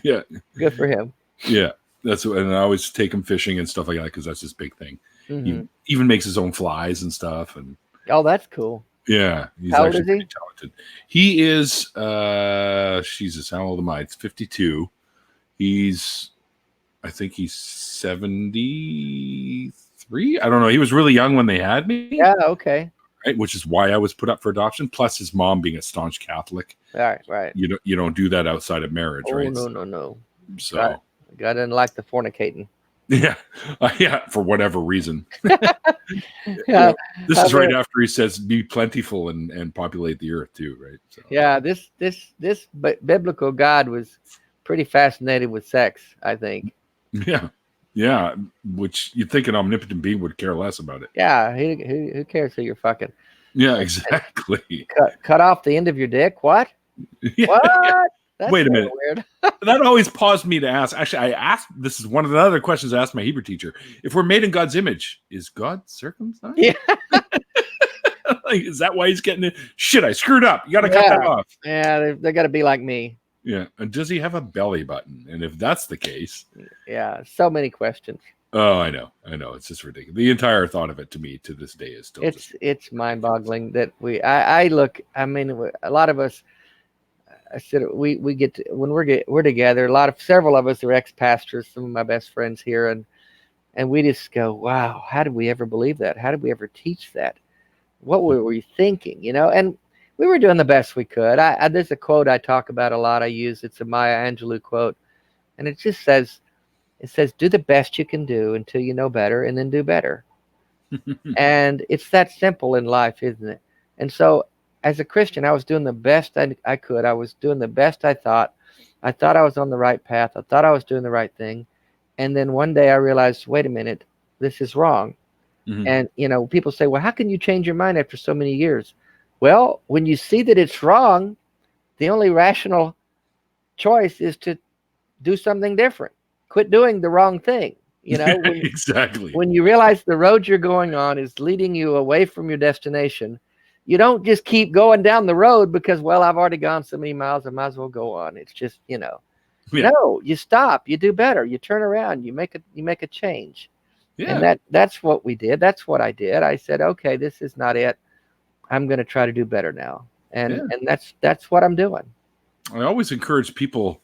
[SPEAKER 1] Yeah,
[SPEAKER 2] good for him.
[SPEAKER 1] Yeah, and I always take him fishing and stuff like that, because that's his big thing. He even makes his own flies and stuff. And
[SPEAKER 2] oh, that's cool.
[SPEAKER 1] Yeah, he's
[SPEAKER 2] how
[SPEAKER 1] actually
[SPEAKER 2] old is he?
[SPEAKER 1] pretty talented. He is Jesus, how old am I? It's 52. I think he's 73. I don't know. He was really young when they had me.
[SPEAKER 2] Yeah, okay.
[SPEAKER 1] Right, which is why I was put up for adoption. Plus, his mom being a staunch Catholic.
[SPEAKER 2] Right.
[SPEAKER 1] You don't do that outside of marriage, right?
[SPEAKER 2] No.
[SPEAKER 1] So
[SPEAKER 2] God didn't like the fornicating.
[SPEAKER 1] Yeah, for whatever reason.
[SPEAKER 2] Yeah,
[SPEAKER 1] this is right after he says, "Be plentiful and populate the earth," too, right? So.
[SPEAKER 2] Yeah, this biblical God was pretty fascinated with sex, I think.
[SPEAKER 1] Yeah, which you'd think an omnipotent being would care less about it.
[SPEAKER 2] Yeah, who cares who you're fucking?
[SPEAKER 1] Yeah, exactly.
[SPEAKER 2] Cut off the end of your dick? What?
[SPEAKER 1] Yeah.
[SPEAKER 2] What? That's
[SPEAKER 1] wait a minute.
[SPEAKER 2] Weird.
[SPEAKER 1] That always paused me to ask. Actually, this is one of the other questions I asked my Hebrew teacher. If we're made in God's image, is God circumcised?
[SPEAKER 2] Yeah.
[SPEAKER 1] Like, is that why he's getting it? Shit, I screwed up. You got to cut that off.
[SPEAKER 2] Yeah, they got to be like me.
[SPEAKER 1] Yeah. And does he have a belly button? And if that's the case.
[SPEAKER 2] Yeah, so many questions.
[SPEAKER 1] Oh, I know. It's just ridiculous. The entire thought of it to me to this day is still
[SPEAKER 2] it's mind-boggling that I look. I mean, a lot of us. I said we get to, when we're together. Several of us are ex-pastors. Some of my best friends here, and we just go, wow, how did we ever believe that? How did we ever teach that? What were we thinking? And we were doing the best we could. There's a quote I talk about a lot. I use it's a Maya Angelou quote, and it just says, do the best you can do until you know better, and then do better. And it's that simple in life, isn't it? And so, as a Christian, I was doing the best I could. I was doing the best I thought. I thought I was on the right path. I thought I was doing the right thing. And then one day I realized, wait a minute, this is wrong. And, people say, well, how can you change your mind after so many years? Well, when you see that it's wrong, the only rational choice is to do something different. Quit doing the wrong thing.
[SPEAKER 1] Exactly.
[SPEAKER 2] When you realize the road you're going on is leading you away from your destination, you don't just keep going down the road because, well, I've already gone so many miles, I might as well go on. It's just, No, you stop, you do better, you turn around, you make a change. Yeah. And that's what we did. That's what I did. I said, okay, this is not it. I'm going to try to do better now. And that's what I'm doing.
[SPEAKER 1] I always encourage people,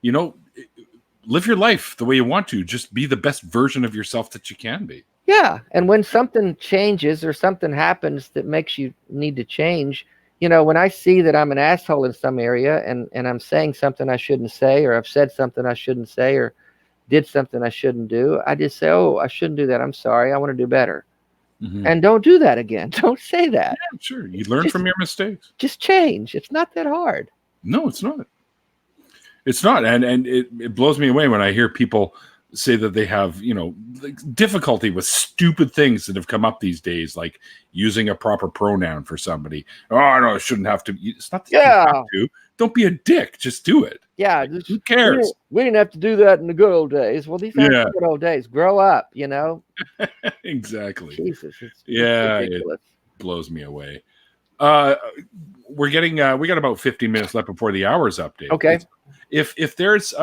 [SPEAKER 1] live your life the way you want to. Just be the best version of yourself that you can be.
[SPEAKER 2] Yeah. And when something changes or something happens that makes you need to change, when I see that I'm an asshole in some area and I'm saying something I shouldn't say, or I've said something I shouldn't say, or did something I shouldn't do, I just say, oh, I shouldn't do that. I'm sorry. I want to do better.
[SPEAKER 1] Mm-hmm.
[SPEAKER 2] And don't do that again. Don't say that.
[SPEAKER 1] Yeah, sure. You learn from your mistakes.
[SPEAKER 2] Just change. It's not that hard.
[SPEAKER 1] No, it's not. It's not. And it blows me away when I hear people say that they have, like difficulty with stupid things that have come up these days, like using a proper pronoun for somebody. Oh, no, I shouldn't have to. It's not that you have to. Don't be a dick. Just do it.
[SPEAKER 2] Yeah.
[SPEAKER 1] Like, who cares?
[SPEAKER 2] We didn't have to do that in the good old days. Well, these aren't the good old days. Grow up,
[SPEAKER 1] Exactly.
[SPEAKER 2] Jesus. It's
[SPEAKER 1] It
[SPEAKER 2] ridiculous.
[SPEAKER 1] blows me away. We got about 15 minutes left before the hour's update.
[SPEAKER 2] Okay.
[SPEAKER 1] If there's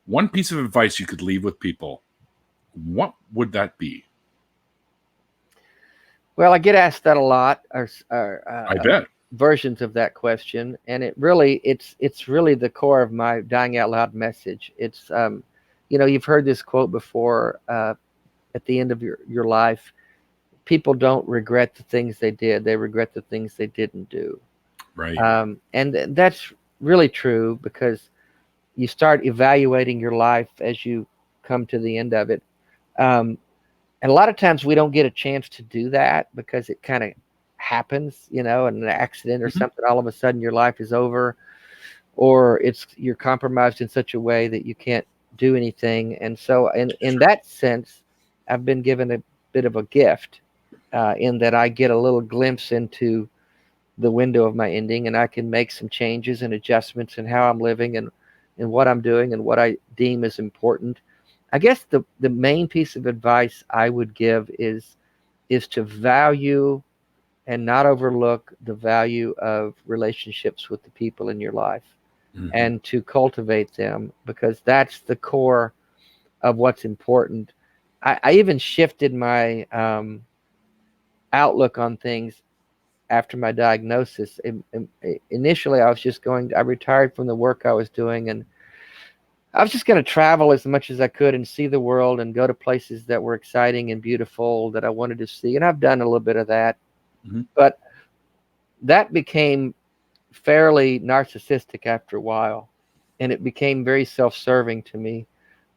[SPEAKER 1] one piece of advice you could leave with people, what would that be?
[SPEAKER 2] Well, I get asked that a lot.
[SPEAKER 1] I bet.
[SPEAKER 2] Versions of that question, and it's really the core of my dying out loud message. It's you've heard this quote before, at the end of your life, people don't regret the things they did, they regret the things they didn't do.
[SPEAKER 1] Right.
[SPEAKER 2] And that's really true, because you start evaluating your life as you come to the end of it, and a lot of times we don't get a chance to do that because it kind of happens, an accident or something. All of a sudden your life is over, or you're compromised in such a way that you can't do anything. And so in that sense, I've been given a bit of a gift, in that I get a little glimpse into the window of my ending, and I can make some changes and adjustments in how I'm living and what I'm doing and what I deem is important. I guess the main piece of advice I would give is to value and not overlook the value of relationships with the people in your life, and to cultivate them, because that's the core of what's important. I even shifted my outlook on things after my diagnosis. Initially, I retired from the work I was doing, and I was just going to travel as much as I could and see the world and go to places that were exciting and beautiful that I wanted to see. And I've done a little bit of that. But that became fairly narcissistic after a while, and it became very self-serving to me,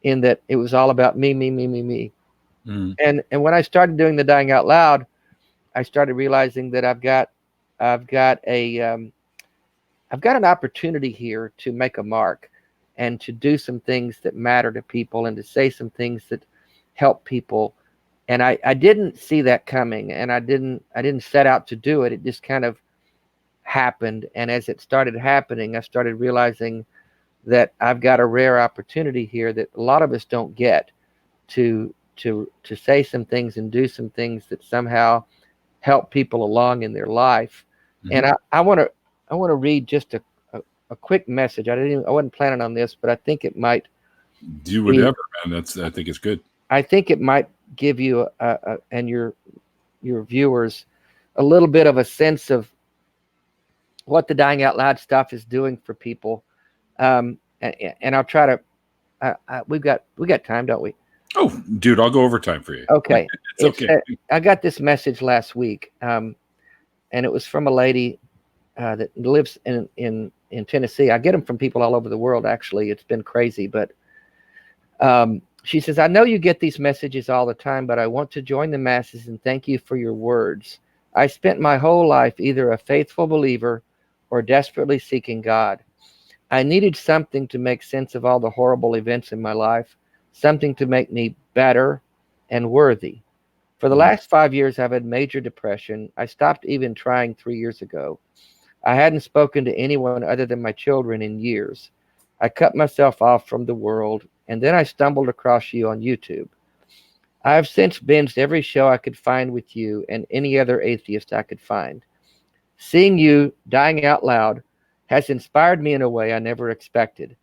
[SPEAKER 2] in that it was all about me. And when I started doing the dying out loud, I started realizing that I've got an opportunity here to make a mark, and to do some things that matter to people, and to say some things that help people. And I didn't see that coming, and I didn't set out to do it. It just kind of happened. And as it started happening, I started realizing that I've got a rare opportunity here that a lot of us don't get, to say some things and do some things that somehow help people along in their life. And I want to read just a quick message. I wasn't planning on this, but I think it might
[SPEAKER 1] do whatever, man. I think it's good.
[SPEAKER 2] I think it might give you and your viewers a little bit of a sense of what the dying out loud stuff is doing for people. And I'll try to. We got time, don't we?
[SPEAKER 1] Oh, dude, I'll go overtime for you.
[SPEAKER 2] Okay,
[SPEAKER 1] it's okay.
[SPEAKER 2] I got this message last week, and it was from a lady that lives in Tennessee. I get them from people all over the world. Actually, it's been crazy, but. She says, I know you get these messages all the time, but I want to join the masses and thank you for your words. I spent my whole life either a faithful believer or desperately seeking God. I needed something to make sense of all the horrible events in my life, something to make me better and worthy. For the last 5 years, I've had major depression. I stopped even trying 3 years ago. I hadn't spoken to anyone other than my children in years. I cut myself off from the world, and then I stumbled across you on YouTube. I have since binged every show I could find with you and any other atheist I could find. Seeing you dying out loud has inspired me in a way I never expected.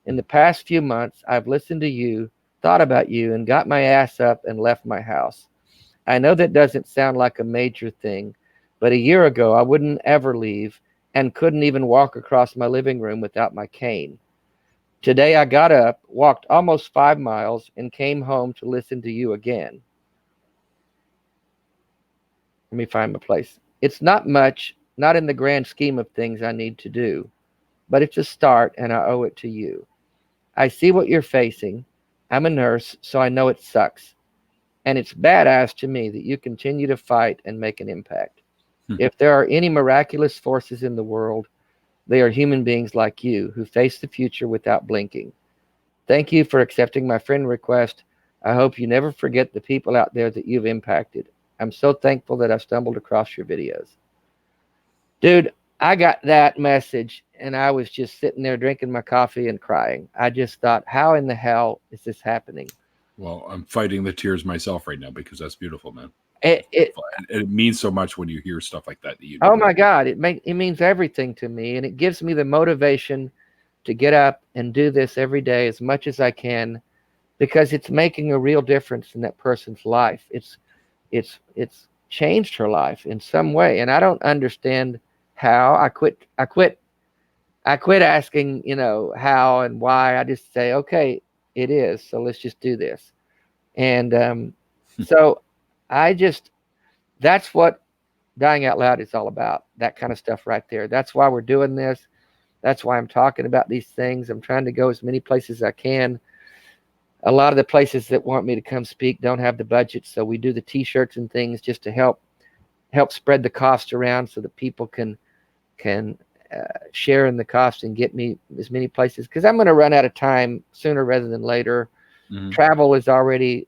[SPEAKER 2] In the past few months, I've listened to you, thought about you, and got my ass up and left my house. I know that doesn't sound like a major thing, but a year ago I wouldn't ever leave and couldn't even walk across my living room without my cane. Today I got up, walked almost 5 miles, and came home to listen to you again. Let me find my place. It's not much, not in the grand scheme of things I need to do, but it's a start, and I owe it to you. I see what you're facing. I'm a nurse, so I know it sucks. And it's badass to me that you continue to fight and make an impact. If there are any miraculous forces in the world, they are human beings like you who face the future without blinking. Thank you for accepting my friend request. I hope you never forget the people out there that you've impacted. I'm so thankful that I stumbled across your videos. Dude, I got that message and I was just sitting there drinking my coffee and crying. I just thought, how in the hell is this happening?
[SPEAKER 1] Well, I'm fighting the tears myself right now because that's beautiful, man.
[SPEAKER 2] It
[SPEAKER 1] means so much when you hear stuff like that.
[SPEAKER 2] Oh my God, it means everything to me, and it gives me the motivation to get up and do this every day as much as I can, because it's making a real difference in that person's life. It's changed her life in some way, and I don't understand how. I quit asking, how and why. I just say, okay, it is, so let's just do this. And so that's what Dying Out Loud is all about, that kind of stuff right there. That's why we're doing this. That's why I'm talking about these things. I'm trying to go as many places as I can. A lot of the places that want me to come speak don't have the budget, so we do the t-shirts and things just to help spread the cost around so that people can share in the cost and get me as many places, because I'm going to run out of time sooner rather than later. Travel is already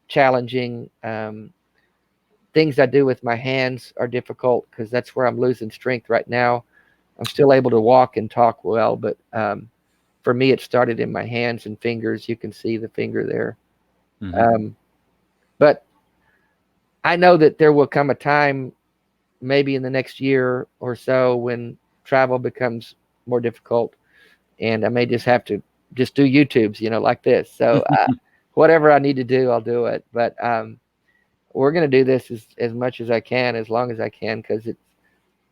[SPEAKER 2] challenging. Things I do with my hands are difficult because that's where I'm losing strength right now. I'm still able to walk and talk well, but for me, it started in my hands and fingers. You can see the finger there. But I know that there will come a time, maybe in the next year or so, when travel becomes more difficult, and I may just have to just do YouTubes, like this. So whatever I need to do, I'll do it. But we're going to do this as much as I can, as long as I can, because it's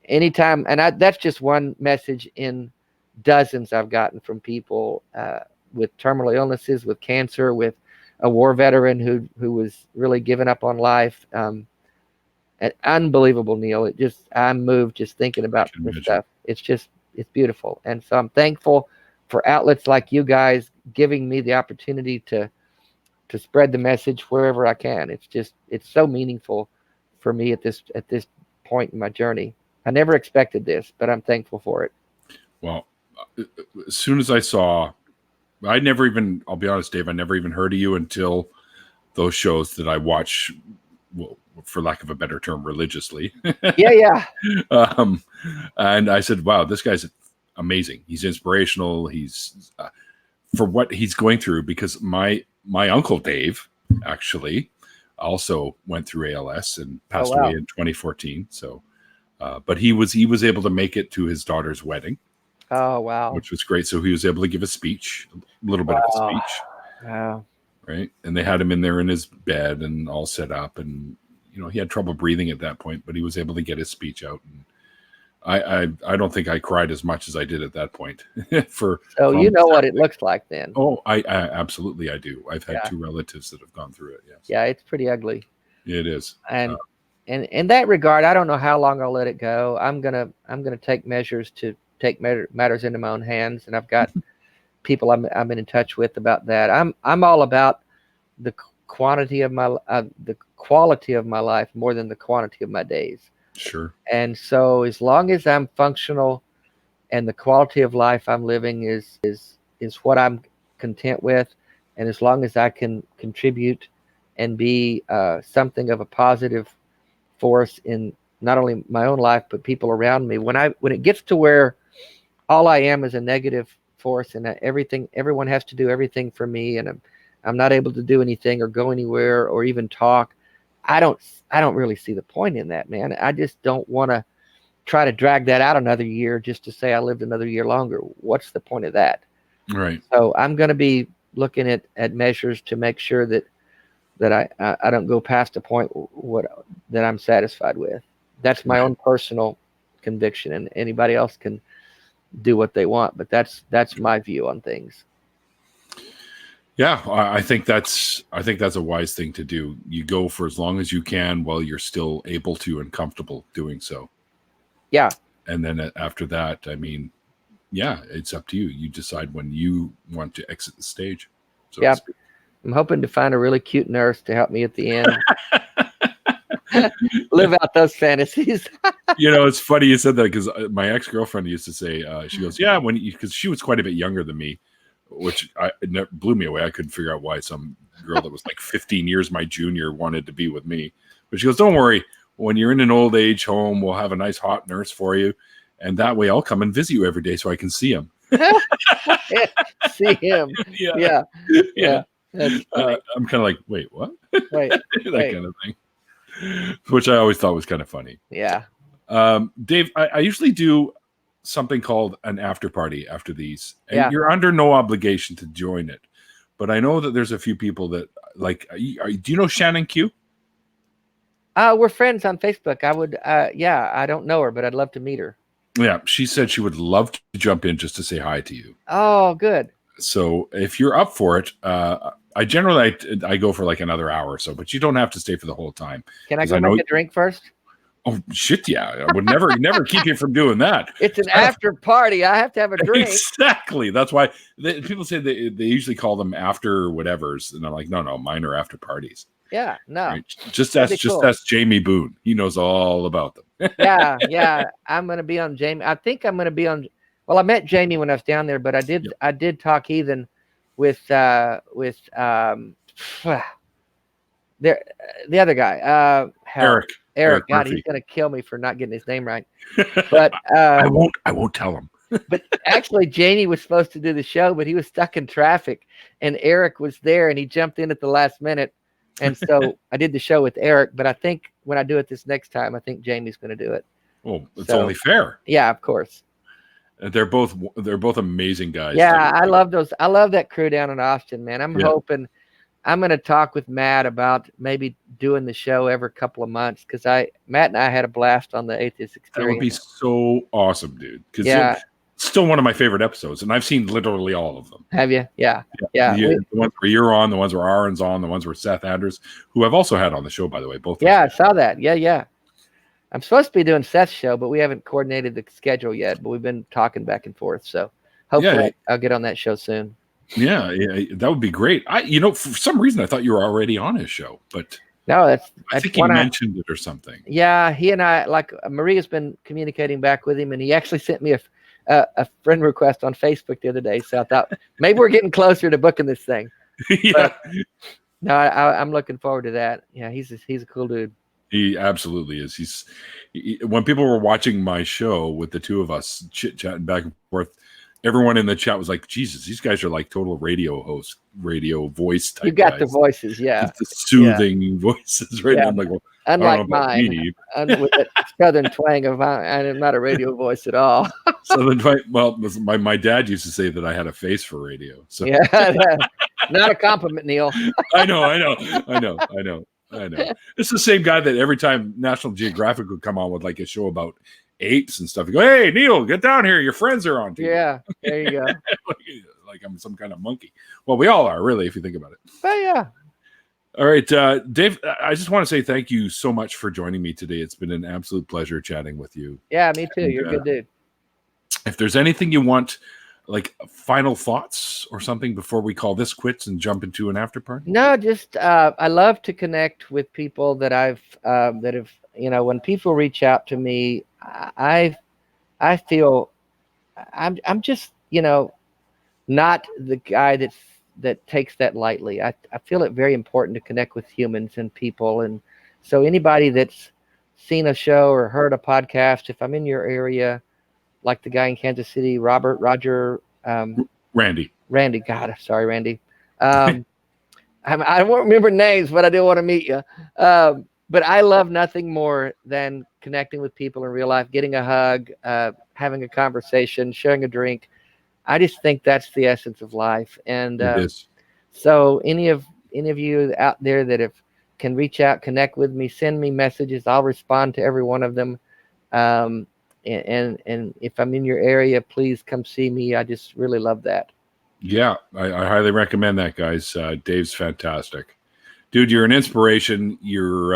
[SPEAKER 2] anytime. And that's just one message in dozens I've gotten from people with terminal illnesses, with cancer, with a war veteran who was really giving up on life. Unbelievable, Neil. I'm moved just thinking about this stuff. It's beautiful. And so I'm thankful for outlets like you guys giving me the opportunity to spread the message wherever I can. It's so meaningful for me at this point in my journey. I never expected this, but I'm thankful for it.
[SPEAKER 1] Well, as soon as I'll be honest, Dave, I never even heard of you until those shows that I watch, well, for lack of a better term, religiously.
[SPEAKER 2] Yeah.
[SPEAKER 1] And I said, wow, this guy's amazing. He's inspirational. He's for what he's going through, because my uncle Dave actually also went through ALS and passed away in 2014. So, but he was able to make it to his daughter's wedding.
[SPEAKER 2] Oh, wow.
[SPEAKER 1] Which was great. So he was able to give a speech, a little bit of a speech.
[SPEAKER 2] Wow.
[SPEAKER 1] Right. And they had him in there in his bed and all set up, and he had trouble breathing at that point, but he was able to get his speech out. And I don't think I cried as much as I did at that point.
[SPEAKER 2] So you know what it looks like then.
[SPEAKER 1] Oh, I absolutely I do. I've had two relatives that have gone through it. Yes.
[SPEAKER 2] Yeah, it's pretty ugly.
[SPEAKER 1] It is.
[SPEAKER 2] And in that regard, I don't know how long I'll let it go. I'm gonna take measures to take matters into my own hands, and I've got people I've been in touch with about that. I'm all about the quality of my life more than the quantity of my days.
[SPEAKER 1] Sure.
[SPEAKER 2] And so as long as I'm functional and the quality of life I'm living is what I'm content with, and as long as I can contribute and be something of a positive force in not only my own life but people around me, when it gets to where all I am is a negative force and everyone has to do everything for me, and I'm not able to do anything or go anywhere or even talk, I don't really see the point in that, man. I just don't want to try to drag that out another year just to say I lived another year longer. What's the point of that?
[SPEAKER 1] Right.
[SPEAKER 2] So I'm going to be looking at measures to make sure that I don't go past a point that I'm satisfied with. That's my own personal conviction, and anybody else can do what they want, but that's my view on things.
[SPEAKER 1] Yeah, I think that's a wise thing to do. You go for as long as you can while you're still able to and comfortable doing so.
[SPEAKER 2] Yeah.
[SPEAKER 1] And then after that, I mean, yeah, it's up to you. You decide when you want to exit the stage. So
[SPEAKER 2] Yeah, I'm hoping to find a really cute nurse to help me at the end. Live out those fantasies.
[SPEAKER 1] It's funny you said that because my ex-girlfriend used to say, she goes, yeah, because she was quite a bit younger than me, which it blew me away. I couldn't figure out why some girl that was like 15 years my junior wanted to be with me. But she goes, don't worry. When you're in an old age home, we'll have a nice hot nurse for you. And that way I'll come and visit you every day so I can see him.
[SPEAKER 2] See him. Yeah. That's funny.
[SPEAKER 1] I'm kind of like, wait, what?
[SPEAKER 2] Wait,
[SPEAKER 1] that kind of thing. Which I always thought was kind of funny.
[SPEAKER 2] Yeah.
[SPEAKER 1] Dave, I usually do something called an after party after these. And you're under no obligation to join it. But I know that there's a few people that like, do you know Shannon Q?
[SPEAKER 2] We're friends on Facebook. I would, I don't know her, but I'd love to meet her.
[SPEAKER 1] Yeah, she said she would love to jump in just to say hi to you.
[SPEAKER 2] Oh, good.
[SPEAKER 1] So if you're up for it, I generally I go for like another hour or so, but you don't have to stay for the whole time.
[SPEAKER 2] Can I go make a drink first?
[SPEAKER 1] Oh shit! Yeah, I would never keep you from doing that.
[SPEAKER 2] It's an after party. I have to have a drink.
[SPEAKER 1] Exactly. That's why people say they usually call them after whatevers, and I'm like, no, mine are after parties.
[SPEAKER 2] Yeah, no.
[SPEAKER 1] Right? Just ask Jamie Boone. He knows all about them.
[SPEAKER 2] yeah. I'm gonna be on Jamie. I think I'm gonna be on. Well, I met Jamie when I was down there, but I did talk heathen with the other guy, Eric. God,
[SPEAKER 1] Murphy.
[SPEAKER 2] He's gonna kill me for not getting his name right. But
[SPEAKER 1] I won't tell him.
[SPEAKER 2] But actually, Jamie was supposed to do the show, but he was stuck in traffic, and Eric was there, and he jumped in at the last minute. And so I did the show with Eric, but I think when I do it this next time, I think Jamie's going to do it.
[SPEAKER 1] Well, it's only fair.
[SPEAKER 2] Yeah, of course.
[SPEAKER 1] They're both amazing guys.
[SPEAKER 2] Yeah, I love those. I love that crew down in Austin, man. I'm hoping I'm going to talk with Matt about maybe doing the show every couple of months because Matt and I had a blast on the Atheist Experience.
[SPEAKER 1] That would be so awesome, dude. Because still one of my favorite episodes, and I've seen literally all of them.
[SPEAKER 2] Have you? Yeah.
[SPEAKER 1] The ones where you're on, the ones where Aaron's on, the ones where Seth Andrews, who I've also had on the show, by the way. Both.
[SPEAKER 2] Yeah, I saw that. Yeah. I'm supposed to be doing Seth's show, but we haven't coordinated the schedule yet. But we've been talking back and forth, so hopefully I'll get on that show soon. Yeah,
[SPEAKER 1] that would be great. For some reason I thought you were already on his show, but
[SPEAKER 2] no,
[SPEAKER 1] I think he mentioned it or something.
[SPEAKER 2] Yeah, he and I, like Maria's been communicating back with him, and he actually sent me a friend request on Facebook the other day. So I thought maybe we're getting closer to booking this thing.
[SPEAKER 1] Yeah.
[SPEAKER 2] But, no, I'm looking forward to that. Yeah, he's a cool dude.
[SPEAKER 1] He absolutely is. When people were watching my show with the two of us chit-chatting back and forth, everyone in the chat was like, Jesus, these guys are like total radio hosts, radio voice type.
[SPEAKER 2] You got
[SPEAKER 1] guys.
[SPEAKER 2] The voices, yeah.
[SPEAKER 1] Just the soothing voices, right?
[SPEAKER 2] Yeah.
[SPEAKER 1] I'm like, well,
[SPEAKER 2] unlike mine, with that southern twang of mine, I'm not a radio voice at all.
[SPEAKER 1] Southern twang. Well, my dad used to say that I had a face for radio. So
[SPEAKER 2] yeah, not a compliment, Neil.
[SPEAKER 1] I know. It's the same guy that every time National Geographic would come on with like a show about apes and stuff, you go, "Hey, Neil, get down here. Your friends are on TV."
[SPEAKER 2] Yeah, there you go.
[SPEAKER 1] like I'm some kind of monkey. Well, we all are, really, if you think about it.
[SPEAKER 2] But yeah.
[SPEAKER 1] All right, Dave, I just want to say thank you so much for joining me today. It's been an absolute pleasure chatting with you.
[SPEAKER 2] Yeah, me too. You're a good dude.
[SPEAKER 1] If there's anything you want, like final thoughts or something before we call this quits and jump into an after party?
[SPEAKER 2] No, just I love to connect with people that have when people reach out to me, I feel I'm just not the guy that takes that lightly. I feel it very important to connect with humans and people, and so anybody that's seen a show or heard a podcast, if I'm in your area, like the guy in Kansas City, Randy. God, sorry, Randy. I won't remember names, but I do want to meet you. But I love nothing more than connecting with people in real life, getting a hug, having a conversation, sharing a drink. I just think that's the essence of life. And so any of you out there that can reach out, connect with me, send me messages. I'll respond to every one of them. And if I'm in your area, please come see me. I just really love that. Yeah,
[SPEAKER 1] I highly recommend that, guys. Dave's fantastic. Dude, you're an inspiration. You're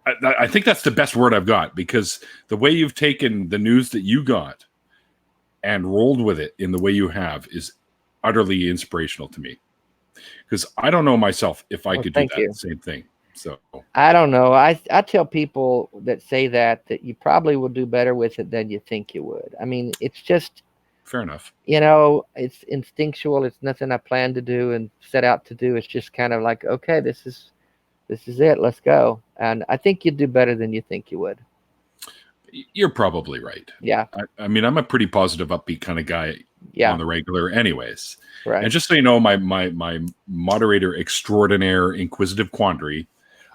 [SPEAKER 1] I think that's the best word I've got, because the way you've taken the news that you got and rolled with it in the way you have is utterly inspirational to me. Because I don't know myself if I could do that same thing. So
[SPEAKER 2] I don't know. I tell people that say that you probably will do better with it than you think you would. I mean, it's just
[SPEAKER 1] fair enough.
[SPEAKER 2] It's instinctual. It's nothing I plan to do and set out to do. It's just kind of like, okay, this is it. Let's go. And I think you'd do better than you think you would.
[SPEAKER 1] You're probably right.
[SPEAKER 2] Yeah.
[SPEAKER 1] I mean, I'm a pretty positive, upbeat kind of guy on the regular anyways.
[SPEAKER 2] Right.
[SPEAKER 1] And just so you know, my moderator extraordinaire, Inquisitive Quandary,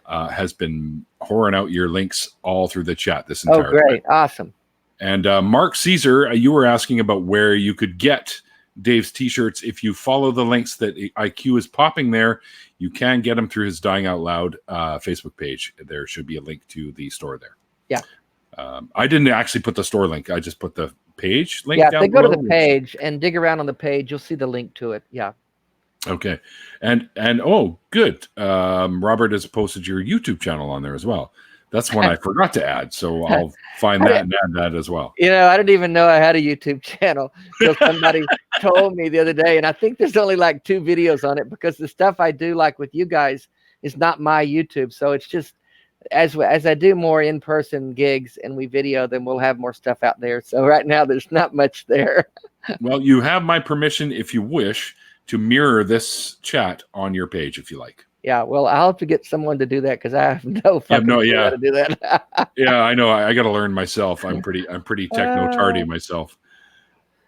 [SPEAKER 1] has been whoring out your links all through the chat this entire time.
[SPEAKER 2] Oh, great. Awesome.
[SPEAKER 1] And Mark Caesar, you were asking about where you could get Dave's t-shirts. If you follow the links that IQ is popping there, you can get them through his Dying Out Loud Facebook page. There should be a link to the store there.
[SPEAKER 2] Yeah.
[SPEAKER 1] I didn't actually put the store link. I just put the page link down
[SPEAKER 2] below. Yeah, if they go to the page and dig around on the page, you'll see the link to it. Yeah. Okay.
[SPEAKER 1] And oh, good. Robert has posted your YouTube channel on there as well. That's one I forgot to add, so I'll find that and add that as well.
[SPEAKER 2] I didn't even know I had a YouTube channel until somebody told me the other day, and I think there's only like 2 videos on it because the stuff I do, like with you guys, is not my YouTube. So it's just as I do more in-person gigs and we video, then we'll have more stuff out there. So right now there's not much there.
[SPEAKER 1] Well, you have my permission, if you wish, to mirror this chat on your page if you like.
[SPEAKER 2] Yeah, well, I'll have to get someone to do that because I have no fucking clue how to do that.
[SPEAKER 1] Yeah, I know. I got to learn myself. I'm pretty techno-tardy myself.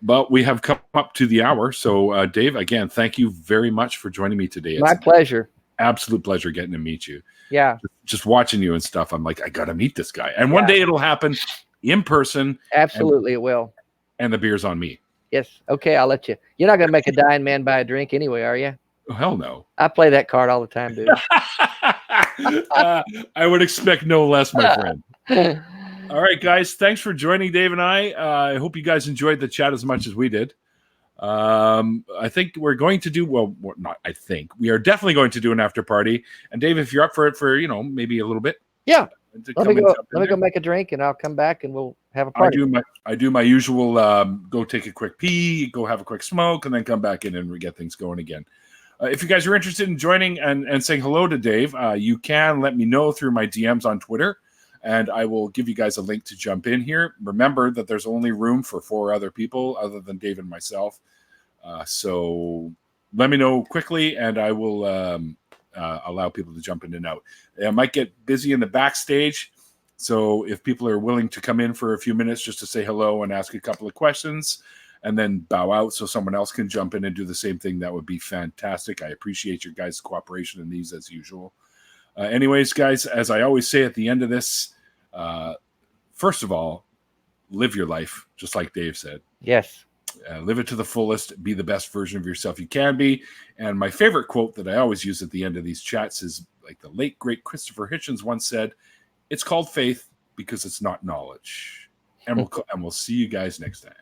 [SPEAKER 1] But we have come up to the hour. So, Dave, again, thank you very much for joining me today. It's
[SPEAKER 2] my pleasure.
[SPEAKER 1] Absolute pleasure getting to meet you.
[SPEAKER 2] Yeah.
[SPEAKER 1] Just watching you and stuff. I'm like, I got to meet this guy. And one day it'll happen in person.
[SPEAKER 2] Absolutely, it will.
[SPEAKER 1] And the beer's on me.
[SPEAKER 2] Yes. Okay, I'll let you. You're not going to make a dying man buy a drink anyway, are you?
[SPEAKER 1] Oh, hell no.
[SPEAKER 2] I play that card all the time, dude.
[SPEAKER 1] I would expect no less, my friend. All right, guys. Thanks for joining Dave and I. I hope you guys enjoyed the chat as much as we did. I think we're going to do, well, not I think. We are definitely going to do an after party. And Dave, if you're up for it for, maybe a little bit.
[SPEAKER 2] Yeah. Let me go make a drink and I'll come back and we'll have a party.
[SPEAKER 1] I do my usual go take a quick pee, go have a quick smoke, and then come back in and we get things going again. If you guys are interested in joining and saying hello to Dave, you can let me know through my DMs on Twitter, and I will give you guys a link to jump in here. Remember that there's only room for 4 other people other than Dave and myself. So let me know quickly, and I will allow people to jump in and out. I might get busy in the backstage, so if people are willing to come in for a few minutes just to say hello and ask a couple of questions, and then bow out so someone else can jump in and do the same thing, that would be fantastic. I appreciate your guys' cooperation in these as usual. Anyways, guys, as I always say at the end of this, first of all, live your life, just like Dave said.
[SPEAKER 2] Yes.
[SPEAKER 1] Live it to the fullest. Be the best version of yourself you can be. And my favorite quote that I always use at the end of these chats is like the late, great Christopher Hitchens once said, "It's called faith because it's not knowledge." And we'll see you guys next time.